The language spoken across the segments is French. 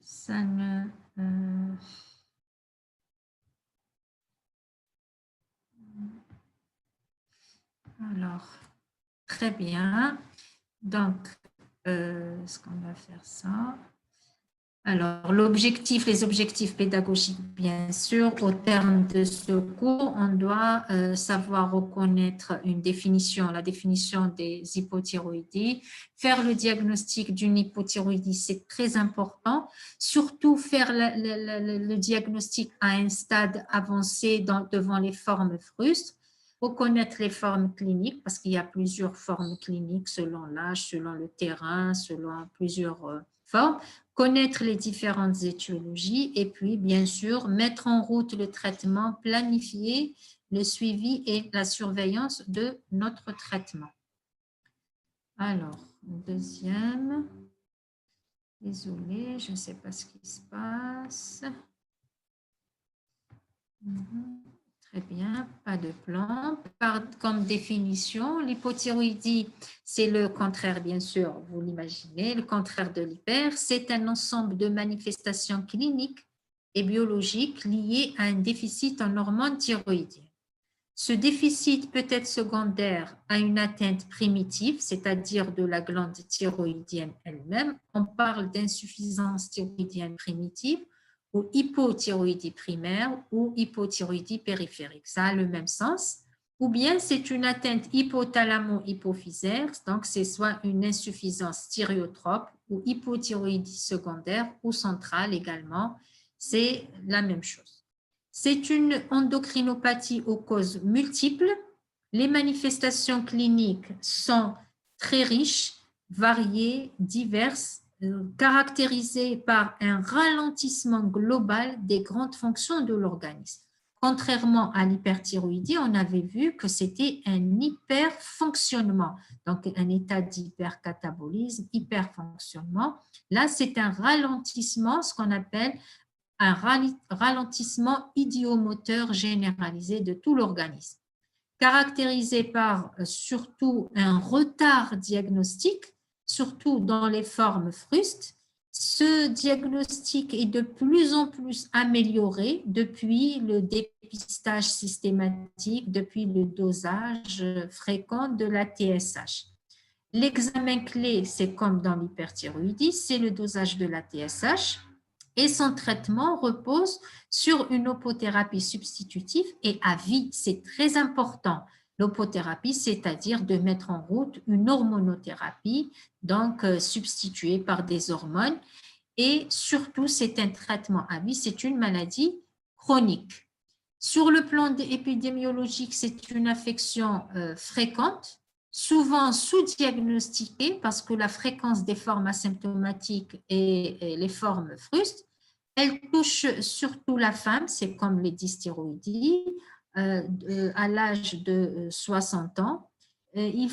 ça ne... Alors, très bien. Donc, est-ce qu'on va faire ça? Alors, les objectifs pédagogiques, bien sûr, au terme de ce cours, on doit savoir reconnaître une définition, la définition des hypothyroïdies, faire le diagnostic d'une hypothyroïdie, c'est très important, surtout faire le diagnostic à un stade avancé devant les formes frustres, reconnaître les formes cliniques, parce qu'il y a plusieurs formes cliniques selon l'âge, selon le terrain, selon plusieurs formes, connaître les différentes étiologies et puis, bien sûr, mettre en route le traitement, planifier le suivi et la surveillance de notre traitement. Alors, deuxième. Désolée, je ne sais pas ce qui se passe. Très bien, pas de plan. Comme définition, l'hypothyroïdie, c'est le contraire, bien sûr, vous l'imaginez, le contraire de l'hyper. C'est un ensemble de manifestations cliniques et biologiques liées à un déficit en hormones thyroïdiennes. Ce déficit peut être secondaire à une atteinte primitive, c'est-à-dire de la glande thyroïdienne elle-même. On parle d'insuffisance thyroïdienne primitive ou hypothyroïdie primaire ou hypothyroïdie périphérique. Ça a le même sens. Ou bien c'est une atteinte hypothalamo-hypophysaire, donc c'est soit une insuffisance thyréotrope ou hypothyroïdie secondaire ou centrale également. C'est la même chose. C'est une endocrinopathie aux causes multiples. Les manifestations cliniques sont très riches, variées, diverses, caractérisées par un ralentissement global des grandes fonctions de l'organisme. Contrairement à l'hyperthyroïdie, on avait vu que c'était un hyperfonctionnement, donc un état d'hypercatabolisme, hyperfonctionnement. Là, c'est un ralentissement, ce qu'on appelle un ralentissement idiomoteur généralisé de tout l'organisme, caractérisé par surtout un retard diagnostique, surtout dans les formes frustes. Ce diagnostic est de plus en plus amélioré depuis le dépistage systématique, depuis le dosage fréquent de la TSH. L'examen clé, c'est comme dans l'hyperthyroïdie, c'est le dosage de la TSH et son traitement repose sur une opothérapie substitutive et à vie. C'est très important. L'opothérapie, c'est-à-dire de mettre en route une hormonothérapie, donc substituée par des hormones. Et surtout, c'est un traitement à vie, c'est une maladie chronique. Sur le plan épidémiologique, c'est une affection fréquente, souvent sous-diagnostiquée parce que la fréquence des formes asymptomatiques et les formes frustes, elle touche surtout la femme, c'est comme les dysthyroïdies, à l'âge de 60 ans. Il y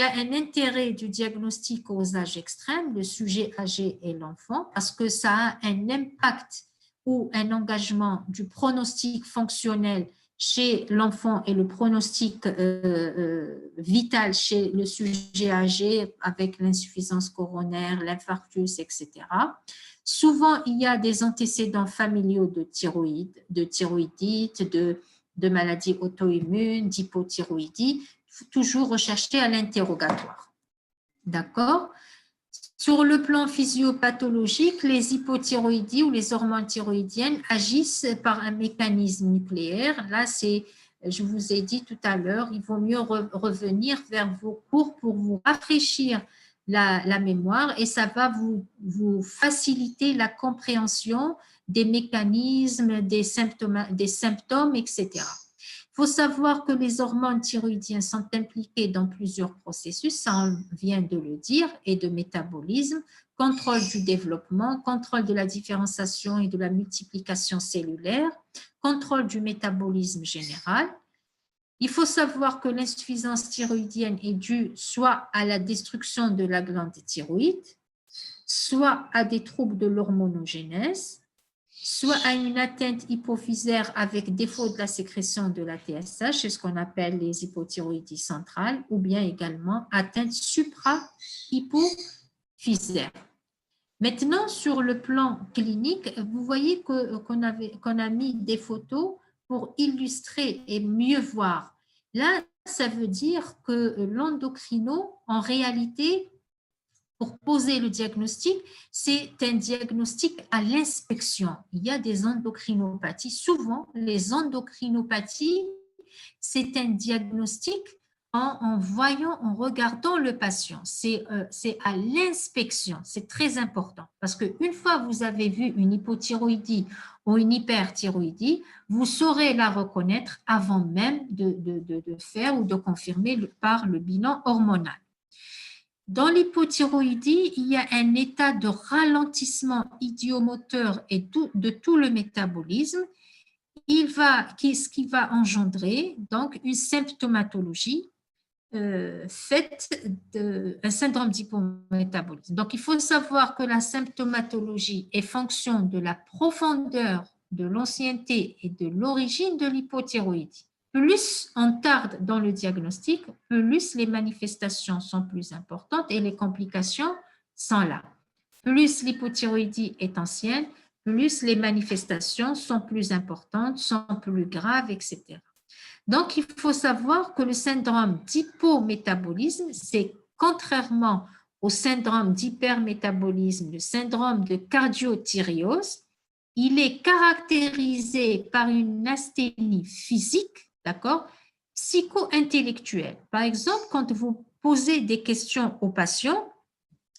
a un intérêt du diagnostic aux âges extrêmes, le sujet âgé et l'enfant, parce que ça a un impact ou un engagement du pronostic fonctionnel chez l'enfant et le pronostic vital chez le sujet âgé avec l'insuffisance coronaire, l'infarctus, etc. Souvent, il y a des antécédents familiaux de thyroïdite, de maladies auto-immunes, d'hypothyroïdie, toujours recherché à l'interrogatoire. D'accord? Sur le plan physiopathologique, les hypothyroïdies ou les hormones thyroïdiennes agissent par un mécanisme nucléaire. Là, je vous ai dit tout à l'heure, il vaut mieux revenir vers vos cours pour vous rafraîchir la mémoire et ça va vous faciliter la compréhension des mécanismes, des symptômes, etc. Il faut savoir que les hormones thyroïdiennes sont impliquées dans plusieurs processus, ça on vient de le dire, et de métabolisme, contrôle du développement, contrôle de la différenciation et de la multiplication cellulaire, contrôle du métabolisme général. Il faut savoir que l'insuffisance thyroïdienne est due soit à la destruction de la glande thyroïde, soit à des troubles de l'hormonogénèse, soit à une atteinte hypophysaire avec défaut de la sécrétion de la TSH, c'est ce qu'on appelle les hypothyroïdies centrales, ou bien également atteinte supra-hypophysaire. Maintenant, sur le plan clinique, vous voyez qu'on a mis des photos pour illustrer et mieux voir. Là, ça veut dire que l'endocrino, en réalité, pour poser le diagnostic, c'est un diagnostic à l'inspection. Il y a des endocrinopathies. Souvent, les endocrinopathies, c'est un diagnostic en voyant, en regardant le patient. C'est à l'inspection. C'est très important parce qu'une fois que vous avez vu une hypothyroïdie ou une hyperthyroïdie, vous saurez la reconnaître avant même de faire ou de confirmer par le bilan hormonal. Dans l'hypothyroïdie, il y a un état de ralentissement idiomoteur et de tout le métabolisme. Ce qui va engendrer donc une symptomatologie faite d'un syndrome d'hypométabolisme. Donc, il faut savoir que la symptomatologie est fonction de la profondeur, de l'ancienneté et de l'origine de l'hypothyroïdie. Plus on tarde dans le diagnostic, plus les manifestations sont plus importantes et les complications sont là. Plus l'hypothyroïdie est ancienne, plus les manifestations sont plus importantes, sont plus graves, etc. Donc, il faut savoir que le syndrome d'hypométabolisme, c'est contrairement au syndrome d'hypermétabolisme, le syndrome de cardiothyréose, il est caractérisé par une asthénie physique, d'accord, psycho-intellectuelle. Par exemple, quand vous posez des questions aux patients,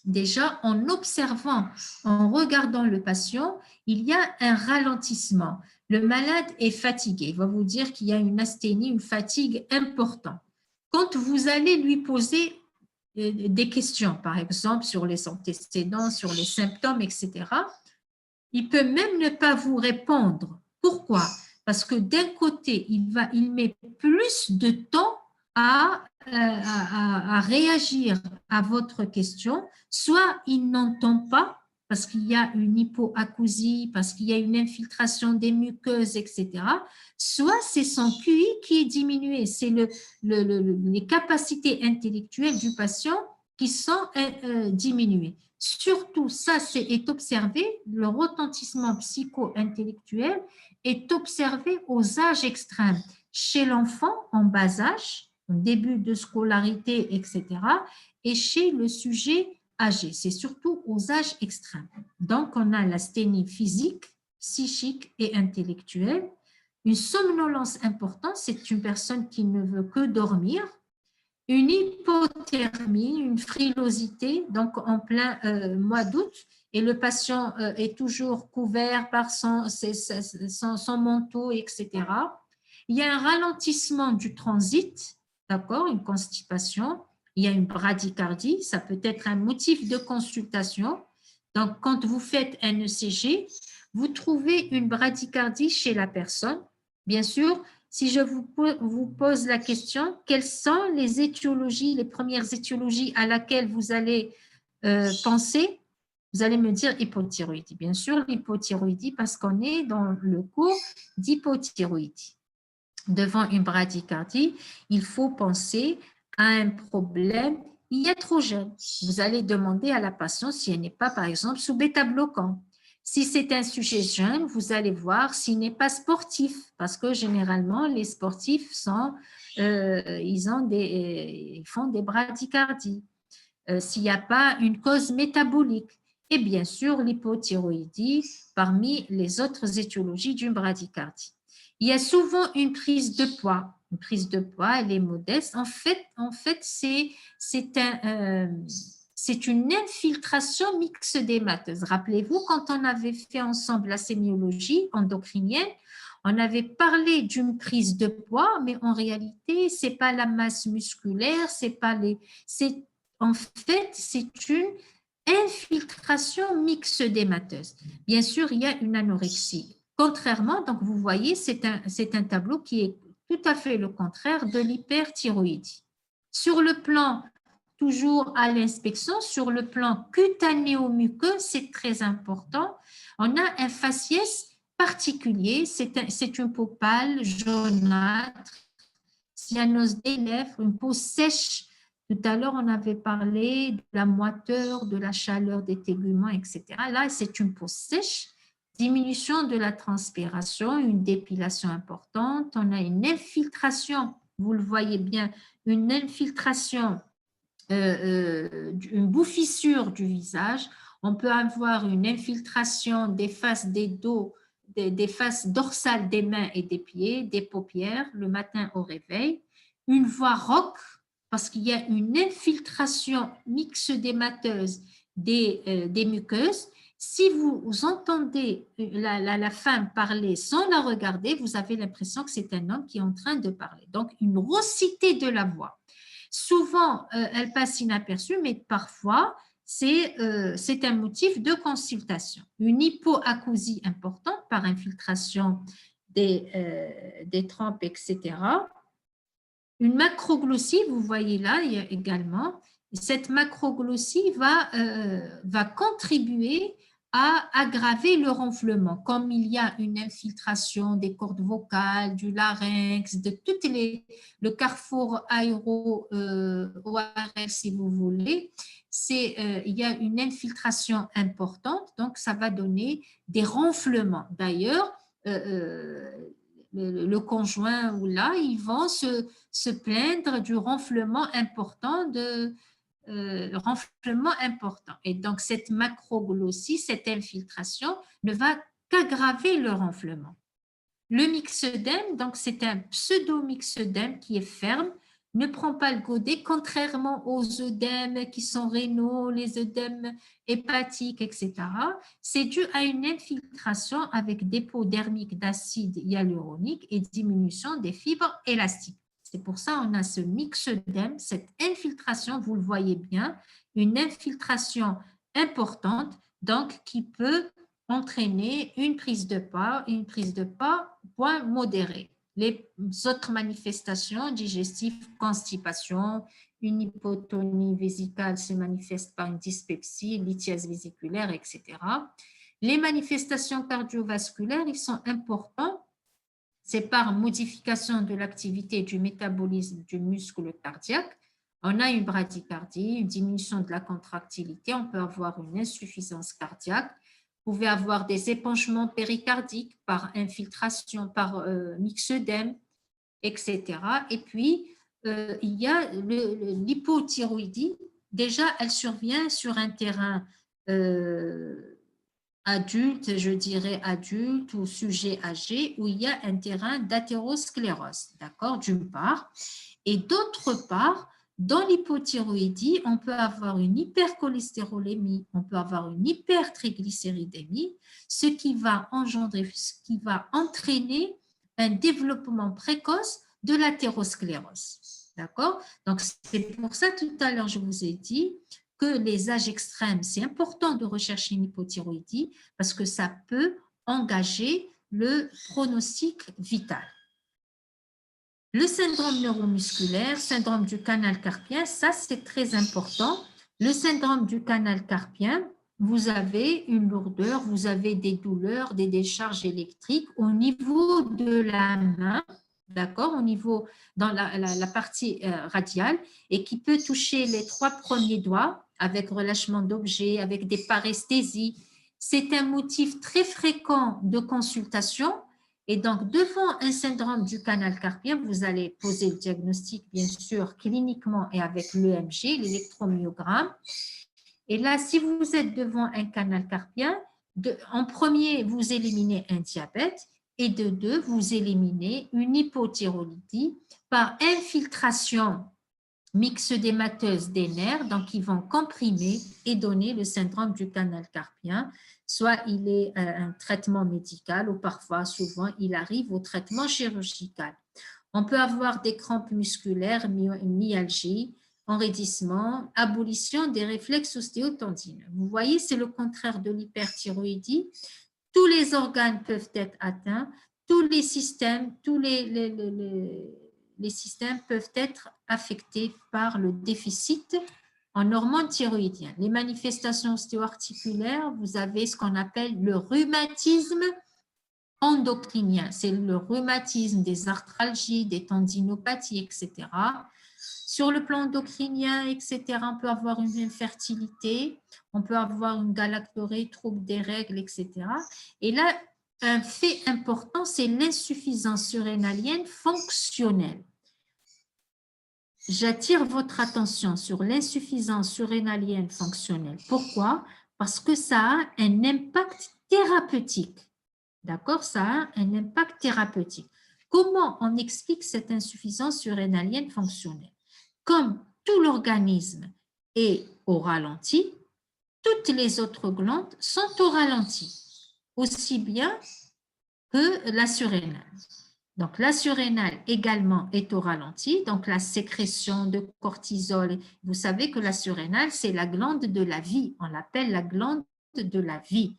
déjà en observant, en regardant le patient, il y a un ralentissement. Le malade est fatigué. Il va vous dire qu'il y a une asthénie, une fatigue importante. Quand vous allez lui poser des questions, par exemple sur les antécédents, sur les symptômes, etc., il peut même ne pas vous répondre. Pourquoi? Parce que d'un côté, il met plus de temps à réagir à votre question, soit il n'entend pas parce qu'il y a une hypoacousie, parce qu'il y a une infiltration des muqueuses, etc., soit c'est son QI qui est diminué, c'est les capacités intellectuelles du patient qui sont diminuées. Surtout, ça est observé, le retentissement psycho-intellectuel est observé aux âges extrêmes, chez l'enfant en bas âge, au début de scolarité, etc., et chez le sujet âgé. C'est surtout aux âges extrêmes. Donc, on a l'asthénie physique, psychique et intellectuelle. Une somnolence importante, c'est une personne qui ne veut que dormir. Une hypothermie, une frilosité, donc en plein mois d'août, et le patient est toujours couvert par son manteau, etc. Il y a un ralentissement du transit, d'accord, une constipation. Il y a une bradycardie, ça peut être un motif de consultation. Donc, quand vous faites un ECG, vous trouvez une bradycardie chez la personne. Bien sûr, si je vous pose la question, quelles sont les étiologies, les premières étiologies à laquelle vous allez penser? Vous allez me dire hypothyroïdie. Bien sûr, l'hypothyroïdie parce qu'on est dans le cours d'hypothyroïdie. Devant une bradycardie, il faut penser à un problème iatrogène. Vous allez demander à la patiente si elle n'est pas, par exemple, sous bêta-bloquant. Si c'est un sujet jeune, vous allez voir s'il n'est pas sportif, parce que généralement, les sportifs ils font des bradycardies. S'il n'y a pas une cause métabolique. Et bien sûr, l'hypothyroïdie parmi les autres étiologies d'une bradycardie. Il y a souvent une prise de poids. Une prise de poids, elle est modeste. En fait c'est une infiltration myxodémateuse. Rappelez-vous, quand on avait fait ensemble la sémiologie endocrinienne, on avait parlé d'une prise de poids, mais en réalité, ce n'est pas la masse musculaire, en fait, c'est une infiltration myxodémateuse. Bien sûr, il y a une anorexie. Contrairement, donc vous voyez, c'est un tableau qui est tout à fait le contraire de l'hyperthyroïdie. Sur le plan, toujours à l'inspection, sur le plan cutanéo-muqueux, c'est très important. On a un faciès particulier, c'est une peau pâle, jaunâtre, cyanose des lèvres, une peau sèche Tout à l'heure, on avait parlé de la moiteur, de la chaleur des téguments, etc. Là, c'est une peau sèche, diminution de la transpiration, une dépilation importante. On a une infiltration, vous le voyez bien, une infiltration, une bouffissure du visage. On peut avoir une infiltration des faces des dos, des faces dorsales des mains et des pieds, des paupières le matin au réveil. Une voix rauque, parce qu'il y a une infiltration myxœdémateuse des muqueuses. Si vous entendez la femme parler sans la regarder, vous avez l'impression que c'est un homme qui est en train de parler. Donc, une raucité de la voix. Souvent, elle passe inaperçue, mais parfois, c'est un motif de consultation. Une hypoacousie importante par infiltration des trompes, etc. Une macroglossie, vous voyez là également, cette macroglossie va contribuer à aggraver le ronflement. Comme il y a une infiltration des cordes vocales, du larynx, de toutes le carrefour aéro-ORL, si vous voulez, il y a une infiltration importante, donc ça va donner des ronflements. D'ailleurs, le conjoint ou là, ils vont se plaindre du ronflement important, ronflement important. Et donc, cette macroglossie, cette infiltration, ne va qu'aggraver le ronflement. Le myxœdème, donc c'est un pseudo-myxœdème qui est ferme, ne prend pas le godet, contrairement aux œdèmes qui sont rénaux, les œdèmes hépatiques, etc. C'est dû à une infiltration avec dépôt dermique d'acide hyaluronique et diminution des fibres élastiques. C'est pour ça qu'on a ce myxœdème, cette infiltration, vous le voyez bien, une infiltration importante, donc qui peut entraîner une prise de poids modérée. Les autres manifestations digestives, constipation, une hypotonie vésicale se manifeste par une dyspepsie, lithiase vésiculaire, etc. Les manifestations cardiovasculaires, ils sont importants. C'est par modification de l'activité du métabolisme du muscle cardiaque. On a une bradycardie, une diminution de la contractilité, on peut avoir une insuffisance cardiaque. Vous pouvez avoir des épanchements péricardiques par infiltration, par myxœdème, etc. Et puis, il y a l'hypothyroïdie. Déjà, elle survient sur un terrain adulte, je dirais adulte ou sujet âgé, où il y a un terrain d'athérosclérose, d'accord, d'une part. Et d'autre part, dans l'hypothyroïdie, on peut avoir une hypercholestérolémie, on peut avoir une hypertriglycéridémie, ce qui va entraîner un développement précoce de l'athérosclérose. D'accord? Donc, c'est pour ça, tout à l'heure, je vous ai dit que les âges extrêmes, c'est important de rechercher une hypothyroïdie parce que ça peut engager le pronostic vital. Le syndrome neuromusculaire, syndrome du canal carpien, ça c'est très important. Le syndrome du canal carpien, vous avez une lourdeur, vous avez des douleurs, des décharges électriques au niveau de la main, d'accord, au niveau dans la partie radiale et qui peut toucher les 3 premiers doigts avec relâchement d'objets, avec des paresthésies. C'est un motif très fréquent de consultation. Et donc, devant un syndrome du canal carpien, vous allez poser le diagnostic, bien sûr, cliniquement et avec l'EMG, l'électromyogramme. Et là, si vous êtes devant un canal carpien, en premier, vous éliminez un diabète et de deux, vous éliminez une hypothyroïdie par infiltration myxœdémateuse des nerfs, donc ils vont comprimer et donner le syndrome du canal carpien. Soit il est un traitement médical ou parfois, souvent, il arrive au traitement chirurgical. On peut avoir des crampes musculaires, myalgie, enraidissement, abolition des réflexes ostéotendineux. Vous voyez, c'est le contraire de l'hyperthyroïdie. Tous les organes peuvent être atteints, tous les systèmes, les systèmes peuvent être affectés par le déficit en hormones thyroïdiennes. Les manifestations ostéoarticulaires, vous avez ce qu'on appelle le rhumatisme endocrinien. C'est le rhumatisme des arthralgies, des tendinopathies, etc. Sur le plan endocrinien, etc., on peut avoir une infertilité, on peut avoir une galactorée, trouble des règles, etc. Et là, un fait important, c'est l'insuffisance surrénalienne fonctionnelle. J'attire votre attention sur l'insuffisance surrénalienne fonctionnelle. Pourquoi? Parce que ça a un impact thérapeutique. D'accord? Ça a un impact thérapeutique. Comment on explique cette insuffisance surrénalienne fonctionnelle? Comme tout l'organisme est au ralenti, toutes les autres glandes sont au ralenti, aussi bien que la surrénale. Donc, la surrénale également est au ralenti, donc la sécrétion de cortisol. Vous savez que la surrénale, c'est la glande de la vie. On l'appelle la glande de la vie.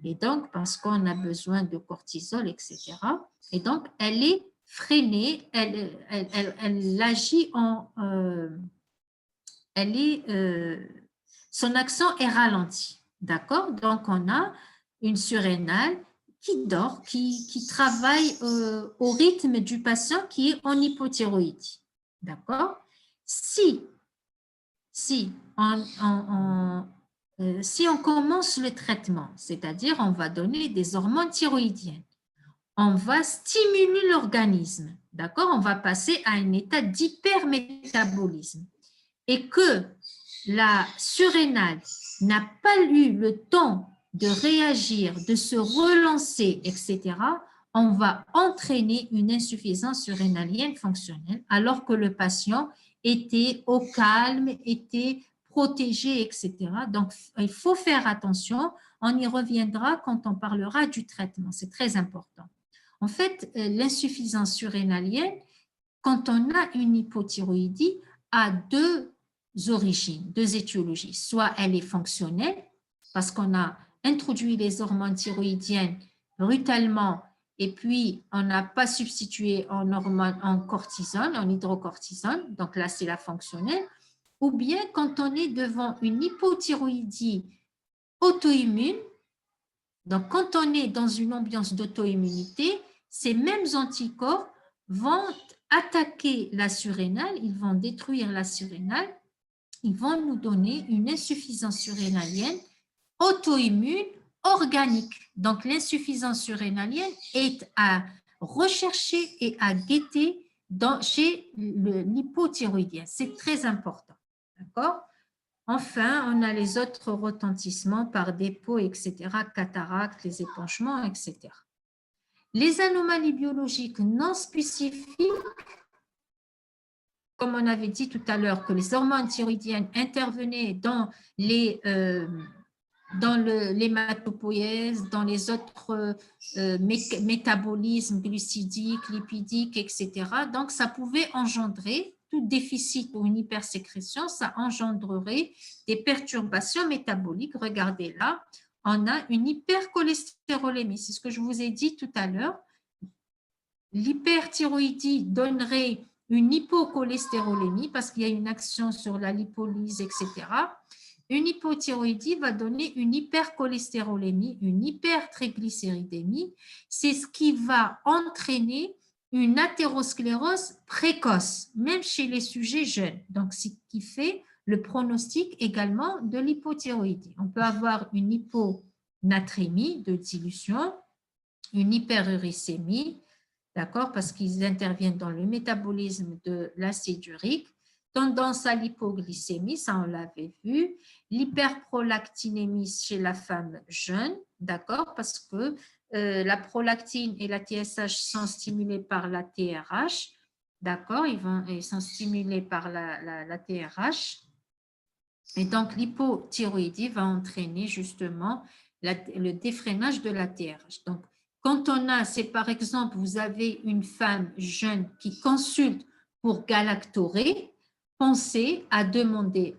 Et donc, parce qu'on a besoin de cortisol, etc. Et donc, elle est freinée, elle agit en... son action est ralenti. D'accord? Donc, on a une surrénale qui dort, qui travaille au rythme du patient qui est en hypothyroïdie. D'accord? Si on commence le traitement, c'est-à-dire on va donner des hormones thyroïdiennes, on va stimuler l'organisme, d'accord? On va passer à un état d'hypermétabolisme et que la surrénale n'a pas eu le temps de réagir, de se relancer, etc., on va entraîner une insuffisance surrénalienne fonctionnelle alors que le patient était au calme, était protégé, etc. Donc, il faut faire attention. On y reviendra quand on parlera du traitement. C'est très important. En fait, l'insuffisance surrénalienne, quand on a une hypothyroïdie, a deux origines, deux étiologies. Soit elle est fonctionnelle, parce qu'on a introduit les hormones thyroïdiennes brutalement et puis on n'a pas substitué en cortisone, en hydrocortisone, donc là c'est la fonctionnelle, ou bien quand on est devant une hypothyroïdie auto-immune, donc quand on est dans une ambiance d'auto-immunité, ces mêmes anticorps vont attaquer la surrénale, ils vont détruire la surrénale, ils vont nous donner une insuffisance surrénalienne auto-immune organique. Donc, l'insuffisance surrénalienne est à rechercher et à guetter chez l'hypothyroïdien. C'est très important. D'accord? Enfin, on a les autres retentissements par dépôt, etc., cataractes, les épanchements, etc. Les anomalies biologiques non spécifiques, comme on avait dit tout à l'heure, que les hormones thyroïdiennes intervenaient dans l'hématopoïèse, dans les autres métabolismes glucidiques, lipidiques, etc. Donc, ça pouvait engendrer, tout déficit ou une hypersécrétion, ça engendrerait des perturbations métaboliques. Regardez là, on a une hypercholestérolémie. C'est ce que je vous ai dit tout à l'heure. L'hyperthyroïdie donnerait une hypocholestérolémie parce qu'il y a une action sur la lipolyse, etc. Une hypothyroïdie va donner une hypercholestérolémie, une hypertriglycéridémie. C'est ce qui va entraîner une athérosclérose précoce, même chez les sujets jeunes. Donc, ce qui fait le pronostic également de l'hypothyroïdie. On peut avoir une hyponatrémie de dilution, une hyperuricémie, d'accord, parce qu'ils interviennent dans le métabolisme de l'acide urique, tendance à l'hypoglycémie, ça on l'avait vu, l'hyperprolactinémie chez la femme jeune, d'accord, parce que la prolactine et la TSH sont stimulés par la TRH, d'accord, ils sont stimulés par la TRH, et donc l'hypothyroïdie va entraîner justement le défrénage de la TRH. Donc, quand on a, c'est par exemple, vous avez une femme jeune qui consulte pour galactorée, pensez à demander,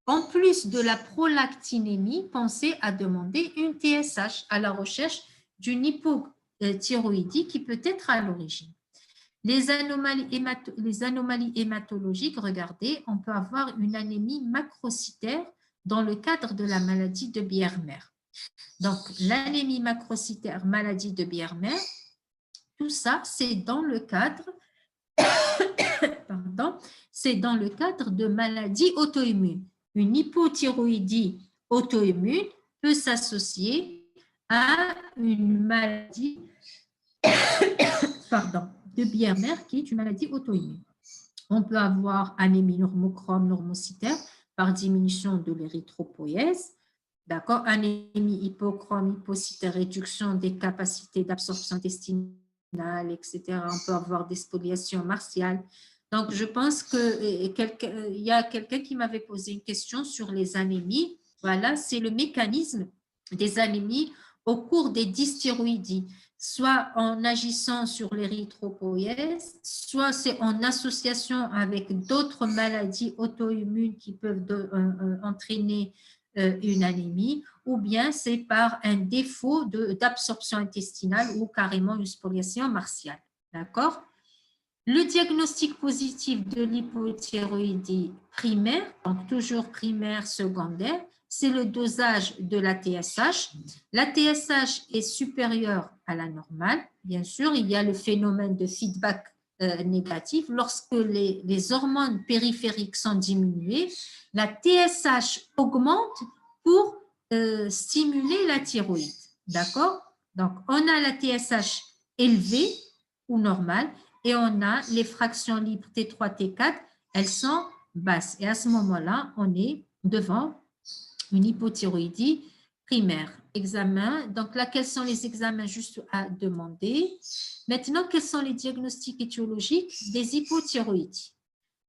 en plus de la prolactinémie, pensez à demander une TSH à la recherche d'une hypothyroïdie qui peut être à l'origine. Les anomalies hématologiques, regardez, on peut avoir une anémie macrocytaire dans le cadre de la maladie de Biermer. Donc, l'anémie macrocytaire, maladie de Biermer, tout ça, c'est dans le cadre pardon, c'est dans le cadre de maladies auto-immunes. Une hypothyroïdie auto-immune peut s'associer à une maladie pardon, de Bière-Mère qui est une maladie auto-immune. On peut avoir anémie normochrome normocytaire par diminution de l'érythropoïèse. D'accord, anémie hypochrome, hypocytaire, réduction des capacités d'absorption intestinale, etc. On peut avoir des spoliations martiales. Donc, je pense qu'il y a quelqu'un qui m'avait posé une question sur les anémies. Voilà, c'est le mécanisme des anémies au cours des dysthyroïdies, soit en agissant sur l'érythropoïèse, soit c'est en association avec d'autres maladies auto-immunes qui peuvent entraîner une anémie, ou bien c'est par un défaut d'absorption intestinale ou carrément une spoliation martiale. D'accord? Le diagnostic positif de l'hypothyroïdie primaire, donc toujours primaire, secondaire, c'est le dosage de la TSH. La TSH est supérieure à la normale. Bien sûr, il y a le phénomène de feedback négatif. Lorsque les hormones périphériques sont diminuées, la TSH augmente pour stimuler la thyroïde. D'accord? Donc, on a la TSH élevée ou normale et on a les fractions libres T3, T4, elles sont basses. Et à ce moment-là, on est devant une hypothyroïdie primaire. Examen. Donc là, quels sont les examens juste à demander? Maintenant, quels sont les diagnostics étiologiques des hypothyroïdies?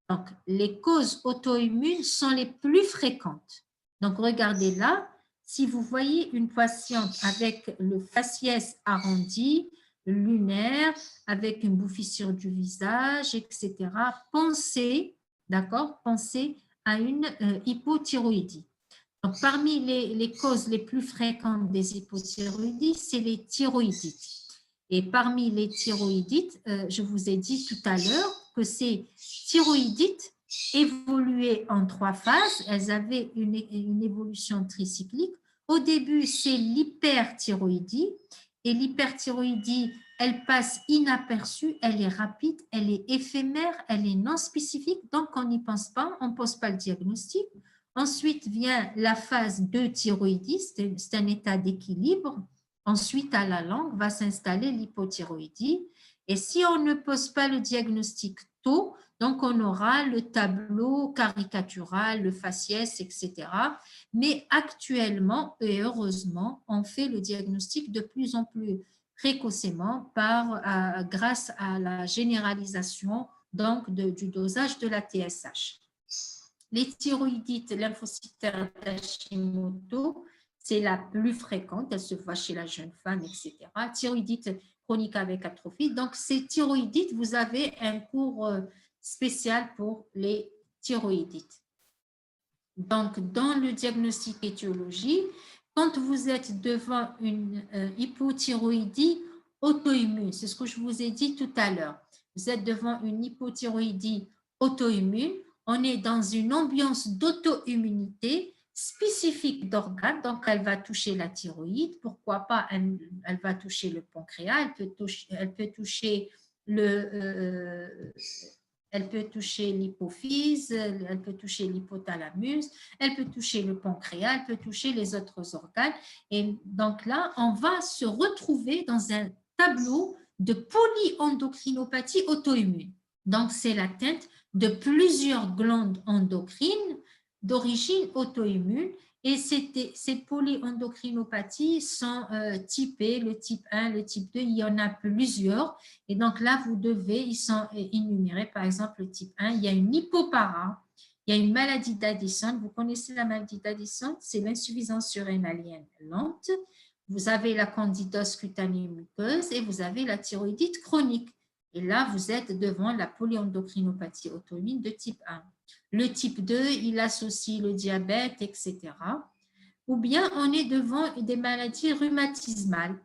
Donc, les causes auto-immunes sont les plus fréquentes. Donc, regardez là, si vous voyez une patiente avec le faciès arrondi, lunaire, avec une bouffissure du visage, etc., pensez, d'accord, pensez à une hypothyroïdie. Donc, parmi les causes les plus fréquentes des hypothyroïdies, c'est les thyroïdites. Et parmi les thyroïdites, je vous ai dit tout à l'heure que ces thyroïdites évoluaient en 3 phases. Elles avaient une évolution tricyclique. Au début, c'est l'hyperthyroïdie. Et l'hyperthyroïdie, elle passe inaperçue, elle est rapide, elle est éphémère, elle est non spécifique. Donc, on n'y pense pas, on ne pose pas le diagnostic. Ensuite vient la phase 2 thyroïdie, c'est un état d'équilibre. Ensuite, à la langue, va s'installer l'hypothyroïdie. Et si on ne pose pas le diagnostic tôt, donc on aura le tableau caricatural, le faciès, etc. Mais actuellement, et heureusement, on fait le diagnostic de plus en plus précocement grâce à la généralisation donc, du dosage de la TSH. Les thyroïdites lymphocytaires d'Hashimoto, c'est la plus fréquente, elle se voit chez la jeune femme, etc. Thyroïdite chronique avec atrophie. Donc, ces thyroïdites, vous avez un cours spécial pour les thyroïdites. Donc, dans le diagnostic étiologie, quand vous êtes devant une hypothyroïdie auto-immune, c'est ce que je vous ai dit tout à l'heure, vous êtes devant une hypothyroïdie auto-immune, on est dans une ambiance d'auto-immunité spécifique d'organes, donc elle va toucher la thyroïde, pourquoi pas, elle va toucher le pancréas, elle peut toucher elle peut toucher l'hypophyse, elle peut toucher l'hypothalamus, elle peut toucher le pancréas, elle peut toucher les autres organes. Et donc là, on va se retrouver dans un tableau de polyendocrinopathie auto-immune. Donc, c'est l'atteinte de plusieurs glandes endocrines d'origine auto-immune. Et ces polyendocrinopathies sont typées, le type 1, le type 2, il y en a plusieurs. Et donc là, ils sont énumérés. Par exemple, le type 1, il y a une hypopara, il y a une maladie d'Addison. Vous connaissez la maladie d'Addison? C'est l'insuffisance surrénalienne lente. Vous avez la candidose cutanée muqueuse et vous avez la thyroïdite chronique. Et là, vous êtes devant la polyendocrinopathie auto-immune de type 1. Le type 2, il associe le diabète, etc. Ou bien on est devant des maladies rhumatismales.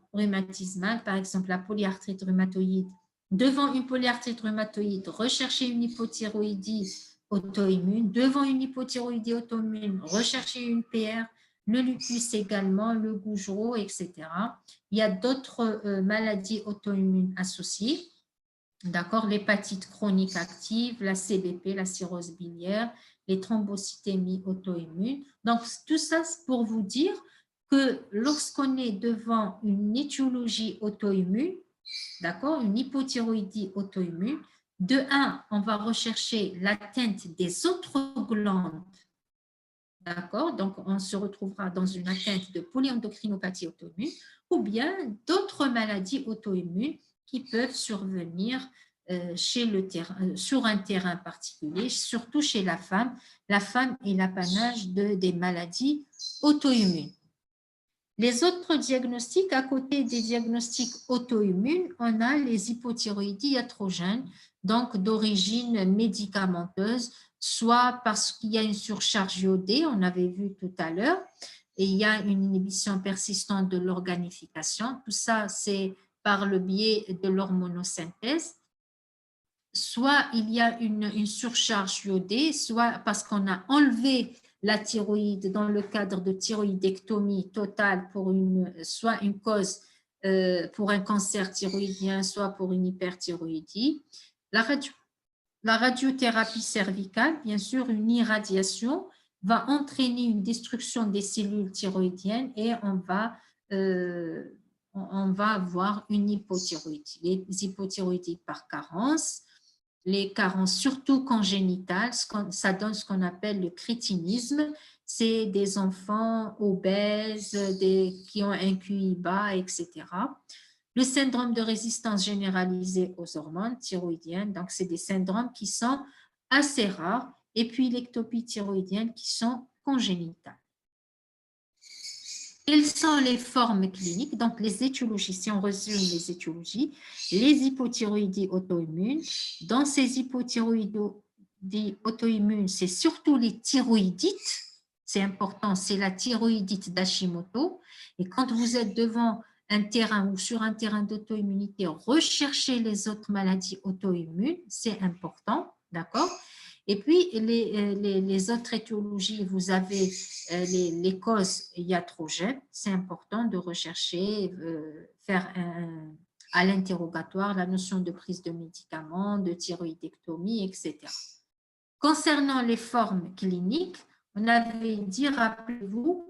Par exemple, la polyarthrite rhumatoïde. Devant une polyarthrite rhumatoïde, recherchez une hypothyroïdie auto-immune. Devant une hypothyroïdie auto-immune, recherchez une PR. Le lupus également, le Gougereau, etc. Il y a d'autres maladies auto-immunes associées. D'accord, l'hépatite chronique active, la CBP, la cirrhose biliaire, les thrombocytémies auto-immunes. Donc, tout ça, c'est pour vous dire que lorsqu'on est devant une étiologie auto-immune, d'accord, une hypothyroïdie auto-immune, de un, on va rechercher l'atteinte des autres glandes, d'accord, donc on se retrouvera dans une atteinte de polyendocrinopathie auto-immune ou bien d'autres maladies auto-immunes qui peuvent survenir sur un terrain particulier, surtout chez la femme. La femme est l'apanage des maladies auto-immunes. Les autres diagnostics, à côté des diagnostics auto-immunes, on a les hypothyroïdies iatrogènes, donc d'origine médicamenteuse, soit parce qu'il y a une surcharge iodée, on avait vu tout à l'heure, et il y a une inhibition persistante de l'organification. Tout ça, c'est par le biais de l'hormonosynthèse. Soit il y a une surcharge iodée, soit parce qu'on a enlevé la thyroïde dans le cadre de thyroïdectomie totale pour soit une cause pour un cancer thyroïdien, soit pour une hyperthyroïdie. La radiothérapie cervicale, bien sûr, une irradiation va entraîner une destruction des cellules thyroïdiennes et on va avoir une hypothyroïdie. Les hypothyroïdies par carence, les carences surtout congénitales, ça donne ce qu'on appelle le crétinisme. C'est des enfants obèses, qui ont un QI bas, etc. Le syndrome de résistance généralisée aux hormones thyroïdiennes, donc c'est des syndromes qui sont assez rares, et puis l'ectopie thyroïdienne qui sont congénitales. Quelles sont les formes cliniques? Donc, les étiologies, si on résume les étiologies, les hypothyroïdies auto-immunes. Dans ces hypothyroïdies auto-immunes, c'est surtout les thyroïdites. C'est important, c'est la thyroïdite d'Hashimoto. Et quand vous êtes devant un terrain ou sur un terrain d'auto-immunité, recherchez les autres maladies auto-immunes, c'est important, d'accord? Et puis, les autres étiologies, vous avez les causes iatrogènes. C'est important de rechercher, faire à l'interrogatoire la notion de prise de médicaments, de thyroïdectomie, etc. Concernant les formes cliniques, on avait dit, rappelez-vous,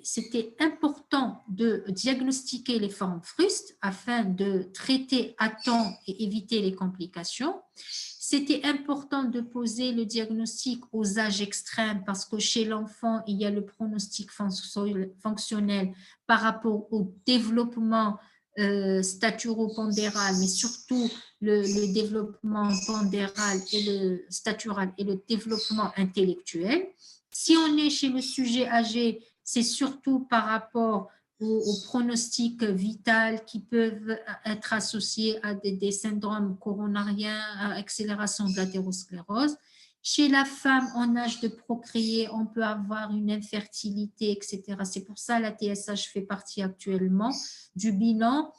c'était important de diagnostiquer les formes frustes afin de traiter à temps et éviter les complications. C'était important de poser le diagnostic aux âges extrêmes parce que chez l'enfant, il y a le pronostic fonctionnel par rapport au développement staturo-pondéral, mais surtout le développement pondéral et le statural et le développement intellectuel. Si on est chez le sujet âgé, c'est surtout par rapport aux pronostics vitaux qui peuvent être associés à des syndromes coronariens, à accélération de l'athérosclérose. Chez la femme en âge de procréer, on peut avoir une infertilité, etc. C'est pour ça que la TSH fait partie actuellement du bilan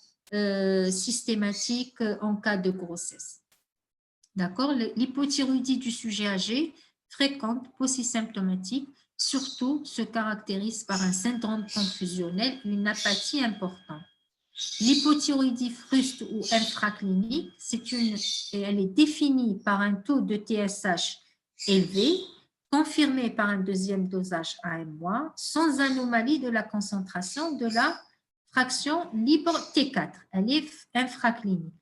systématique en cas de grossesse. D'accord? L'hypothyroïdie du sujet âgé, fréquente, polysymptomatique, surtout se caractérise par un syndrome confusionnel, une apathie importante. L'hypothyroïdie fruste ou infraclinique, elle est définie par un taux de TSH élevé, confirmé par un deuxième dosage à un mois, sans anomalie de la concentration de la fraction libre T4. Elle est infraclinique.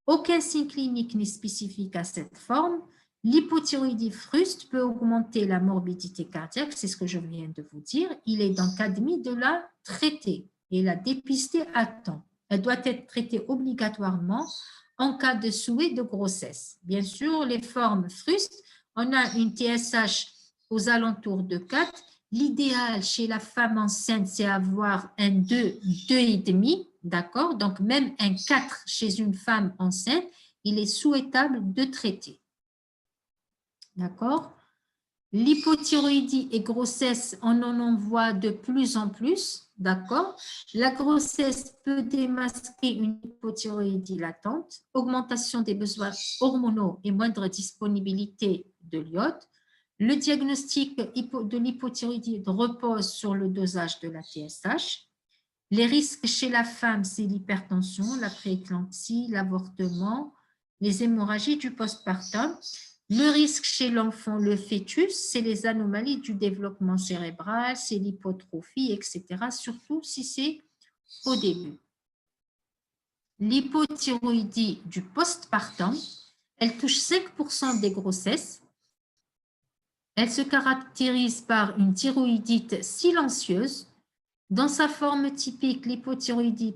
Aucun signe clinique n'est spécifique à cette forme. L'hypothyroïdie fruste peut augmenter la morbidité cardiaque, c'est ce que je viens de vous dire. Il est donc admis de la traiter et la dépister à temps. Elle doit être traitée obligatoirement en cas de souhait de grossesse. Bien sûr, les formes frustes, on a une TSH aux alentours de 4. L'idéal chez la femme enceinte, c'est avoir un 2, 2,5, d'accord? Donc, même un 4 chez une femme enceinte, il est souhaitable de traiter. D'accord? L'hypothyroïdie et grossesse, on en voit de plus en plus, d'accord? La grossesse peut démasquer une hypothyroïdie latente, augmentation des besoins hormonaux et moindre disponibilité de l'iode. Le diagnostic de l'hypothyroïdie repose sur le dosage de la TSH. Les risques chez la femme, c'est l'hypertension, la prééclampsie, l'avortement, les hémorragies du postpartum. Le risque chez l'enfant, le fœtus, c'est les anomalies du développement cérébral, c'est l'hypotrophie, etc., surtout si c'est au début. L'hypothyroïdie du postpartum, elle touche 5% des grossesses. Elle se caractérise par une thyroïdite silencieuse. Dans sa forme typique, l'hypothyroïdie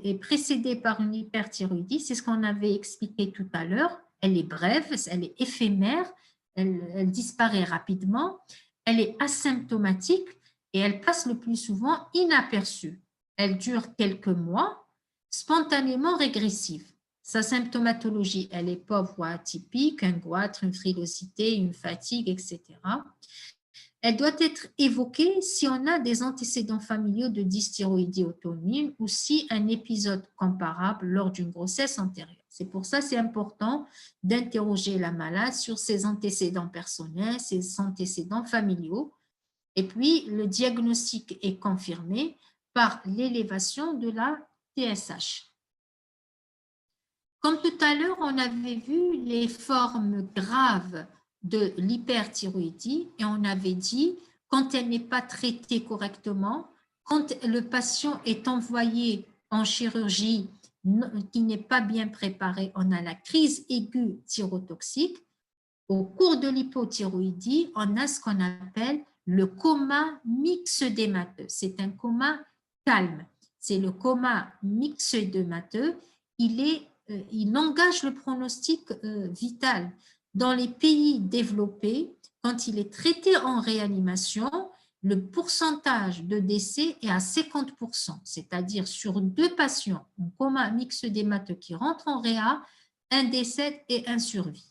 est précédée par une hyperthyroïdie. C'est ce qu'on avait expliqué tout à l'heure. Elle est brève, elle est éphémère, elle disparaît rapidement, elle est asymptomatique et elle passe le plus souvent inaperçue. Elle dure quelques mois, spontanément régressive. Sa symptomatologie, elle est pauvre ou atypique, un goitre, une frilosité, une fatigue, etc. Elle doit être évoquée si on a des antécédents familiaux de dysthyroïdie auto-immune ou si un épisode comparable lors d'une grossesse antérieure. C'est pour ça que c'est important d'interroger la malade sur ses antécédents personnels, ses antécédents familiaux. Et puis, le diagnostic est confirmé par l'élévation de la TSH. Comme tout à l'heure, on avait vu les formes graves de l'hyperthyroïdie et on avait dit quand elle n'est pas traitée correctement, quand le patient est envoyé en chirurgie qui n'est pas bien préparée, on a la crise aiguë thyrotoxique. Au cours de l'hypothyroïdie, on a ce qu'on appelle le coma myxœdémateux. C'est un coma calme. C'est le coma myxœdémateux. Il engage le pronostic vital. Dans les pays développés, quand il est traité en réanimation, le pourcentage de décès est à 50%, c'est-à-dire sur 2 patients en coma myxœdémateux qui rentrent en réa, un décès et un survivre.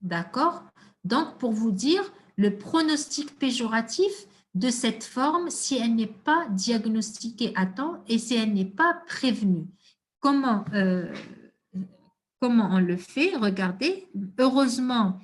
D'accord? Donc, pour vous dire, le pronostic péjoratif de cette forme si elle n'est pas diagnostiquée à temps et si elle n'est pas prévenue. Comment on le fait? Regardez, heureusement,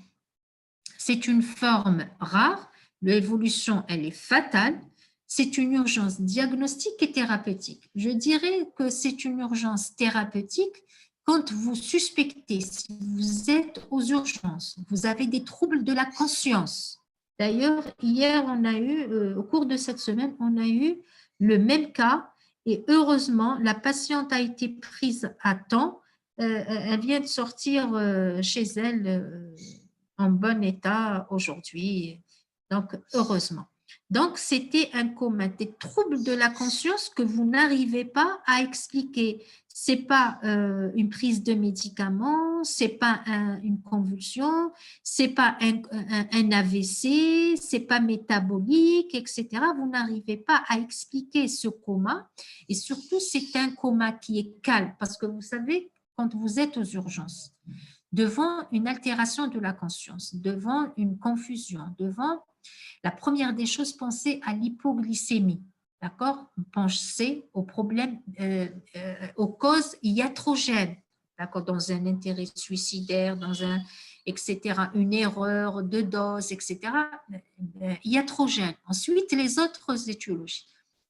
c'est une forme rare, l'évolution, elle est fatale, c'est une urgence diagnostique et thérapeutique. Je dirais que c'est une urgence thérapeutique quand vous suspectez, si vous êtes aux urgences, vous avez des troubles de la conscience. D'ailleurs, hier, on a eu, au cours de cette semaine, on a eu le même cas et heureusement, la patiente a été prise à temps. Elle vient de sortir chez elle en bon état aujourd'hui. Donc, heureusement. Donc, c'était un coma, des troubles de la conscience que vous n'arrivez pas à expliquer. Ce n'est pas une prise de médicaments, ce n'est pas une convulsion, ce n'est pas un AVC, ce n'est pas métabolique, etc. Vous n'arrivez pas à expliquer ce coma. Et surtout, c'est un coma qui est calme parce que vous savez, quand vous êtes aux urgences, devant une altération de la conscience, devant une confusion, devant la première des choses, pensez à l'hypoglycémie. D'accord? Pensez aux problèmes, aux causes iatrogènes. D'accord? Dans un intérêt suicidaire, dans un, etc., une erreur de dose, etc., iatrogène. Ensuite, les autres étiologies.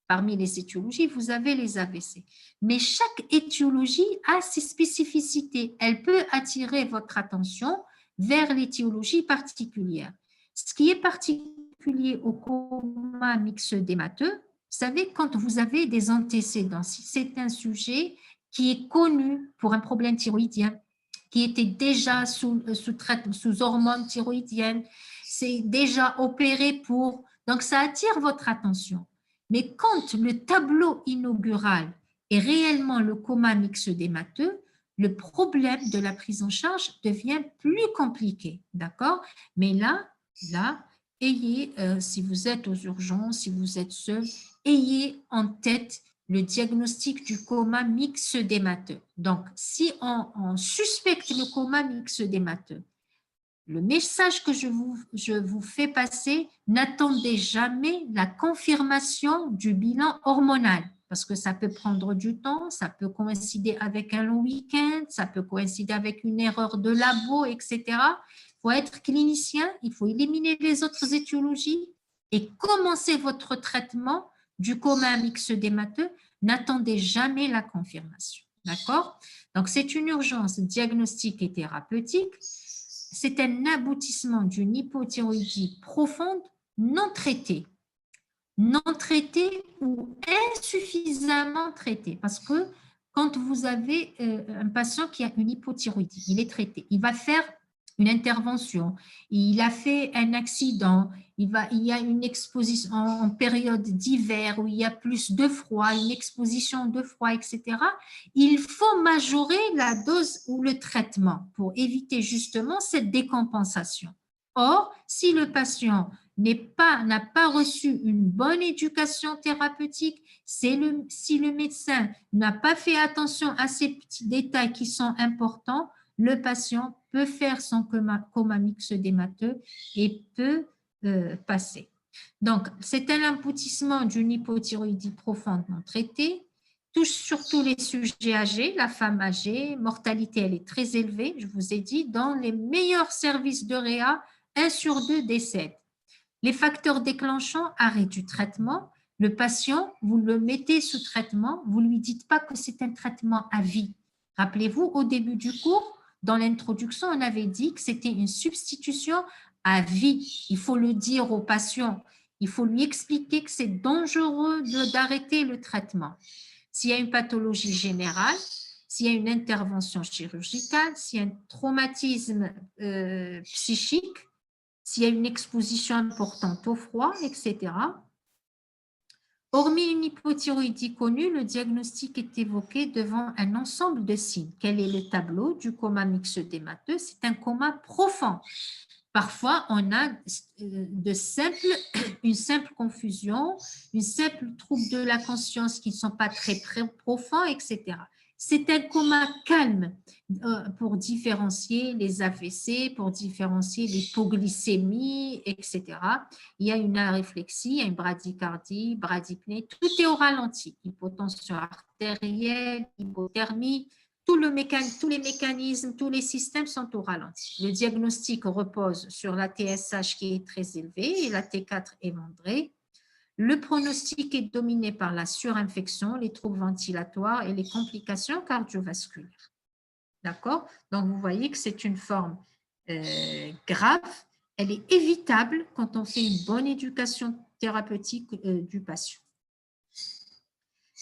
Parmi les étiologies, vous avez les AVC. Mais chaque étiologie a ses spécificités. Elle peut attirer votre attention vers l'étiologie particulière. Ce qui est particulier au coma myxœdémateux, vous savez, quand vous avez des antécédents, si c'est un sujet qui est connu pour un problème thyroïdien, qui était déjà sous hormones thyroïdiennes, c'est déjà opéré pour... Donc, ça attire votre attention. Mais quand le tableau inaugural est réellement le coma myxœdémateux, le problème de la prise en charge devient plus compliqué, d'accord? Mais là, ayez, si vous êtes aux urgences, si vous êtes seul, ayez en tête le diagnostic du coma myxœdémateux. Donc, si on suspecte le coma myxœdémateux, le message que je vous fais passer, n'attendez jamais la confirmation du bilan hormonal parce que ça peut prendre du temps, ça peut coïncider avec un long week-end, ça peut coïncider avec une erreur de labo, etc. Il faut être clinicien, il faut éliminer les autres étiologies et commencer votre traitement du coma myxœdémateux. N'attendez jamais la confirmation. D'accord? Donc, c'est une urgence diagnostique et thérapeutique. C'est un aboutissement d'une hypothyroïdie profonde non traitée. Non traitée ou insuffisamment traitée. Parce que quand vous avez un patient qui a une hypothyroïdie, il est traité, il va faire une intervention, il a fait un accident, il y a une exposition en période d'hiver où il y a plus de froid, une exposition de froid, etc. Il faut majorer la dose ou le traitement pour éviter justement cette décompensation. Or, si le patient n'a pas reçu une bonne éducation thérapeutique, si le médecin n'a pas fait attention à ces petits détails qui sont importants, le patient peut faire son coma myxœdémateux et peut passer. Donc, c'est un aboutissement d'une hypothyroïdie profonde non traitée, touche surtout les sujets âgés, la femme âgée, mortalité elle est très élevée, je vous ai dit, dans les meilleurs services de réa, 1 sur 2 décède. Les facteurs déclenchants, arrêt du traitement. Le patient, vous le mettez sous traitement, vous ne lui dites pas que c'est un traitement à vie. Rappelez-vous, au début du cours, dans l'introduction, on avait dit que c'était une substitution à vie. Il faut le dire au patient. Il faut lui expliquer que c'est dangereux d'arrêter le traitement. S'il y a une pathologie générale, s'il y a une intervention chirurgicale, s'il y a un traumatisme psychique, s'il y a une exposition importante au froid, etc. Hormis une hypothyroïdie connue, le diagnostic est évoqué devant un ensemble de signes. Quel est le tableau du coma myxœdémateux? C'est un coma profond. Parfois, on a une simple confusion, une simple trouble de la conscience qui ne sont pas très profonds, etc. C'est un coma calme pour différencier les AVC, pour différencier l'hypoglycémie, etc. Il y a une aréflexie, il y a une bradycardie, bradypnée, tout est au ralenti. Hypotension artérielle, hypothermie, tous les mécanismes, tous les systèmes sont au ralenti. Le diagnostic repose sur la TSH qui est très élevée et la T4 éventrée. Le pronostic est dominé par la surinfection, les troubles ventilatoires et les complications cardiovasculaires. D'accord? Donc, vous voyez que c'est une forme grave. Elle est évitable quand on fait une bonne éducation thérapeutique du patient.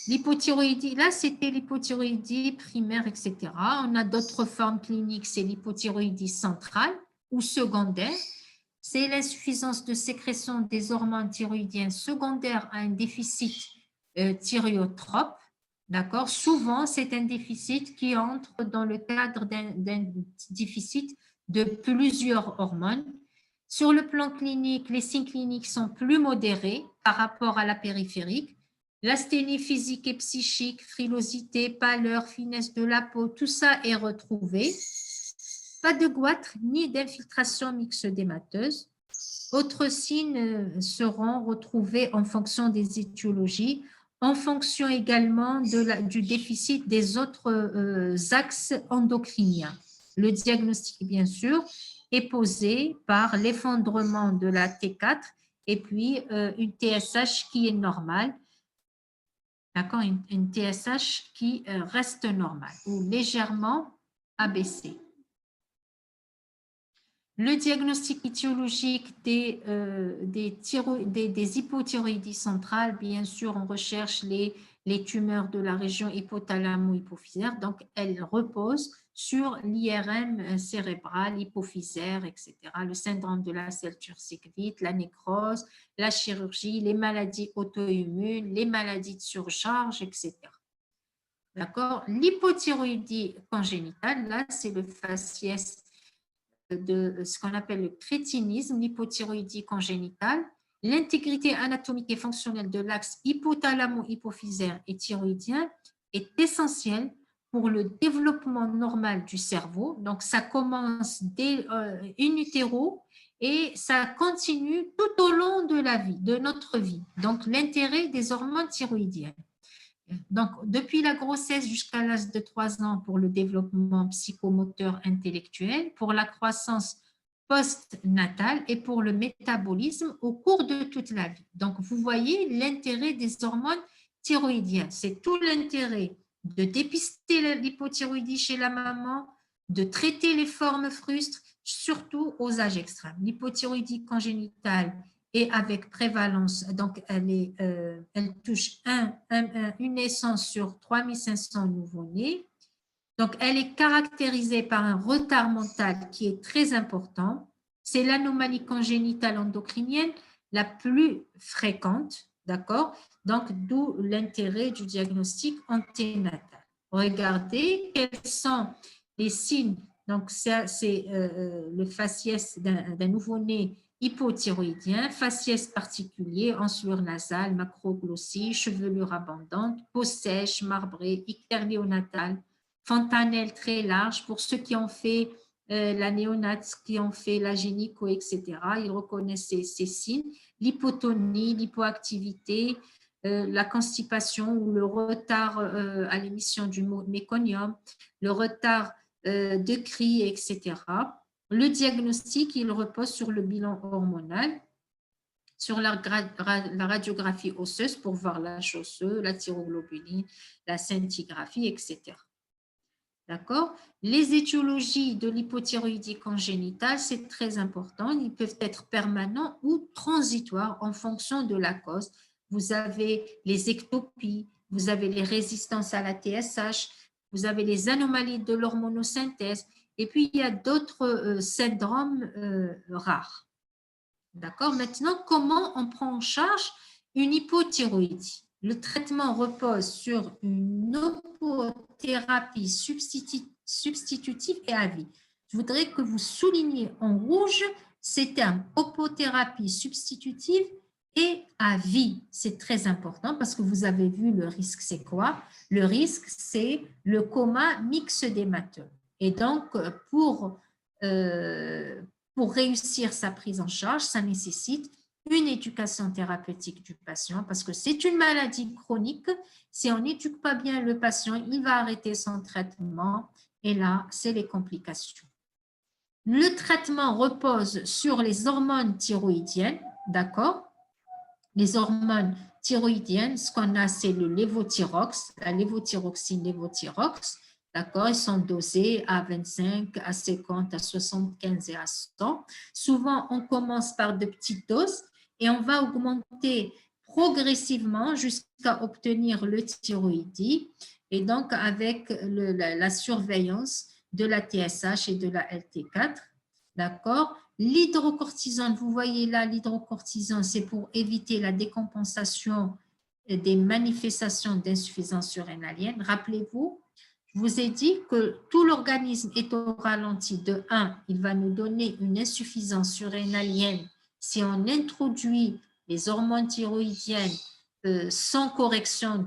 L'hypothyroïdie, là, c'était l'hypothyroïdie primaire, etc. On a d'autres formes cliniques, c'est l'hypothyroïdie centrale ou secondaire. C'est l'insuffisance de sécrétion des hormones thyroïdiennes secondaires à un déficit thyréotrope. D'accord? Souvent, c'est un déficit qui entre dans le cadre d'un déficit de plusieurs hormones. Sur le plan clinique, les signes cliniques sont plus modérés par rapport à la périphérique. L'asthénie physique et psychique, frilosité, pâleur, finesse de la peau, tout ça est retrouvé. Pas de goitre ni d'infiltration myxœdémateuse. Autres signes seront retrouvés en fonction des étiologies, en fonction également du déficit des autres axes endocriniens. Le diagnostic, bien sûr, est posé par l'effondrement de la T4 et puis une TSH qui est normale. D'accord, une TSH qui reste normale ou légèrement abaissée. Le diagnostic étiologique des hypothyroïdies centrales, bien sûr, on recherche les tumeurs de la région hypothalamo-hypophysaire, donc elles reposent sur l'IRM cérébral, hypophysaire, etc. Le syndrome de la cellule cyclite, la nécrose, la chirurgie, les maladies auto-immunes, les maladies de surcharge, etc. D'accord? L'hypothyroïdie congénitale, là, c'est le faciès de ce qu'on appelle le crétinisme, l'hypothyroïdie congénitale. L'intégrité anatomique et fonctionnelle de l'axe hypothalamo-hypophysaire et thyroïdien est essentielle pour le développement normal du cerveau. Donc, ça commence dès in utero et ça continue tout au long de la vie, de notre vie. Donc, l'intérêt des hormones thyroïdiennes. Donc, depuis la grossesse jusqu'à l'âge de 3 ans pour le développement psychomoteur intellectuel, pour la croissance post-natale et pour le métabolisme au cours de toute la vie. Donc, vous voyez l'intérêt des hormones thyroïdiennes. C'est tout l'intérêt de dépister l'hypothyroïdie chez la maman, de traiter les formes frustres, surtout aux âges extrêmes. L'hypothyroïdie congénitale est avec prévalence, donc elle touche une naissance sur 3500 nouveau-nés. Donc, elle est caractérisée par un retard mental qui est très important. C'est l'anomalie congénitale endocrinienne la plus fréquente, d'accord? Donc, d'où l'intérêt du diagnostic anténatal. Regardez quels sont les signes. Donc, c'est le faciès d'un nouveau-né hypothyroïdien, faciès particulier, ensuite nasale, macroglossie, chevelure abondante, peau sèche, marbrée, ictère néonatale, fontanelle très large. Pour ceux qui ont fait la néonate, qui ont fait la gynéco, etc., ils reconnaissent ces signes. L'hypotonie, l'hypoactivité, la constipation ou le retard à l'émission du méconium, le retard de cris, etc. Le diagnostic, il repose sur le bilan hormonal, sur la radiographie osseuse pour voir l'âge osseux, la thyroglobuline, la scintigraphie, etc. D'accord? Les étiologies de l'hypothyroïdie congénitale, c'est très important. Ils peuvent être permanents ou transitoires en fonction de la cause. Vous avez les ectopies, vous avez les résistances à la TSH, vous avez les anomalies de l'hormonosynthèse, et puis il y a d'autres syndromes rares. D'accord? Maintenant, comment on prend en charge une hypothyroïdie? Le traitement repose sur une opothérapie substitutive et à vie. Je voudrais que vous souligniez en rouge ces termes, opothérapie substitutive et à vie. C'est très important parce que vous avez vu le risque, c'est quoi? Le risque, c'est le coma myxœdémateux. Et donc, pour réussir sa prise en charge, ça nécessite une éducation thérapeutique du patient parce que c'est une maladie chronique. Si on n'éduque pas bien le patient, il va arrêter son traitement et là, c'est les complications. Le traitement repose sur les hormones thyroïdiennes, d'accord? Les hormones thyroïdiennes, ce qu'on a, c'est le lévothyrox, la lévothyroxine, lévothyrox. D'accord, ils sont dosés à 25, à 50, à 75 et à 100. Souvent, on commence par de petites doses et on va augmenter progressivement jusqu'à obtenir le thyroïdie. Et donc, avec la surveillance de la TSH et de la LT4, d'accord? L'hydrocortisone, vous voyez là, l'hydrocortisone, c'est pour éviter la décompensation des manifestations d'insuffisance surrénalienne. Rappelez-vous, je vous ai dit que tout l'organisme est au ralenti. De 1, il va nous donner une insuffisance surrénalienne si on introduit les hormones thyroïdiennes sans correction,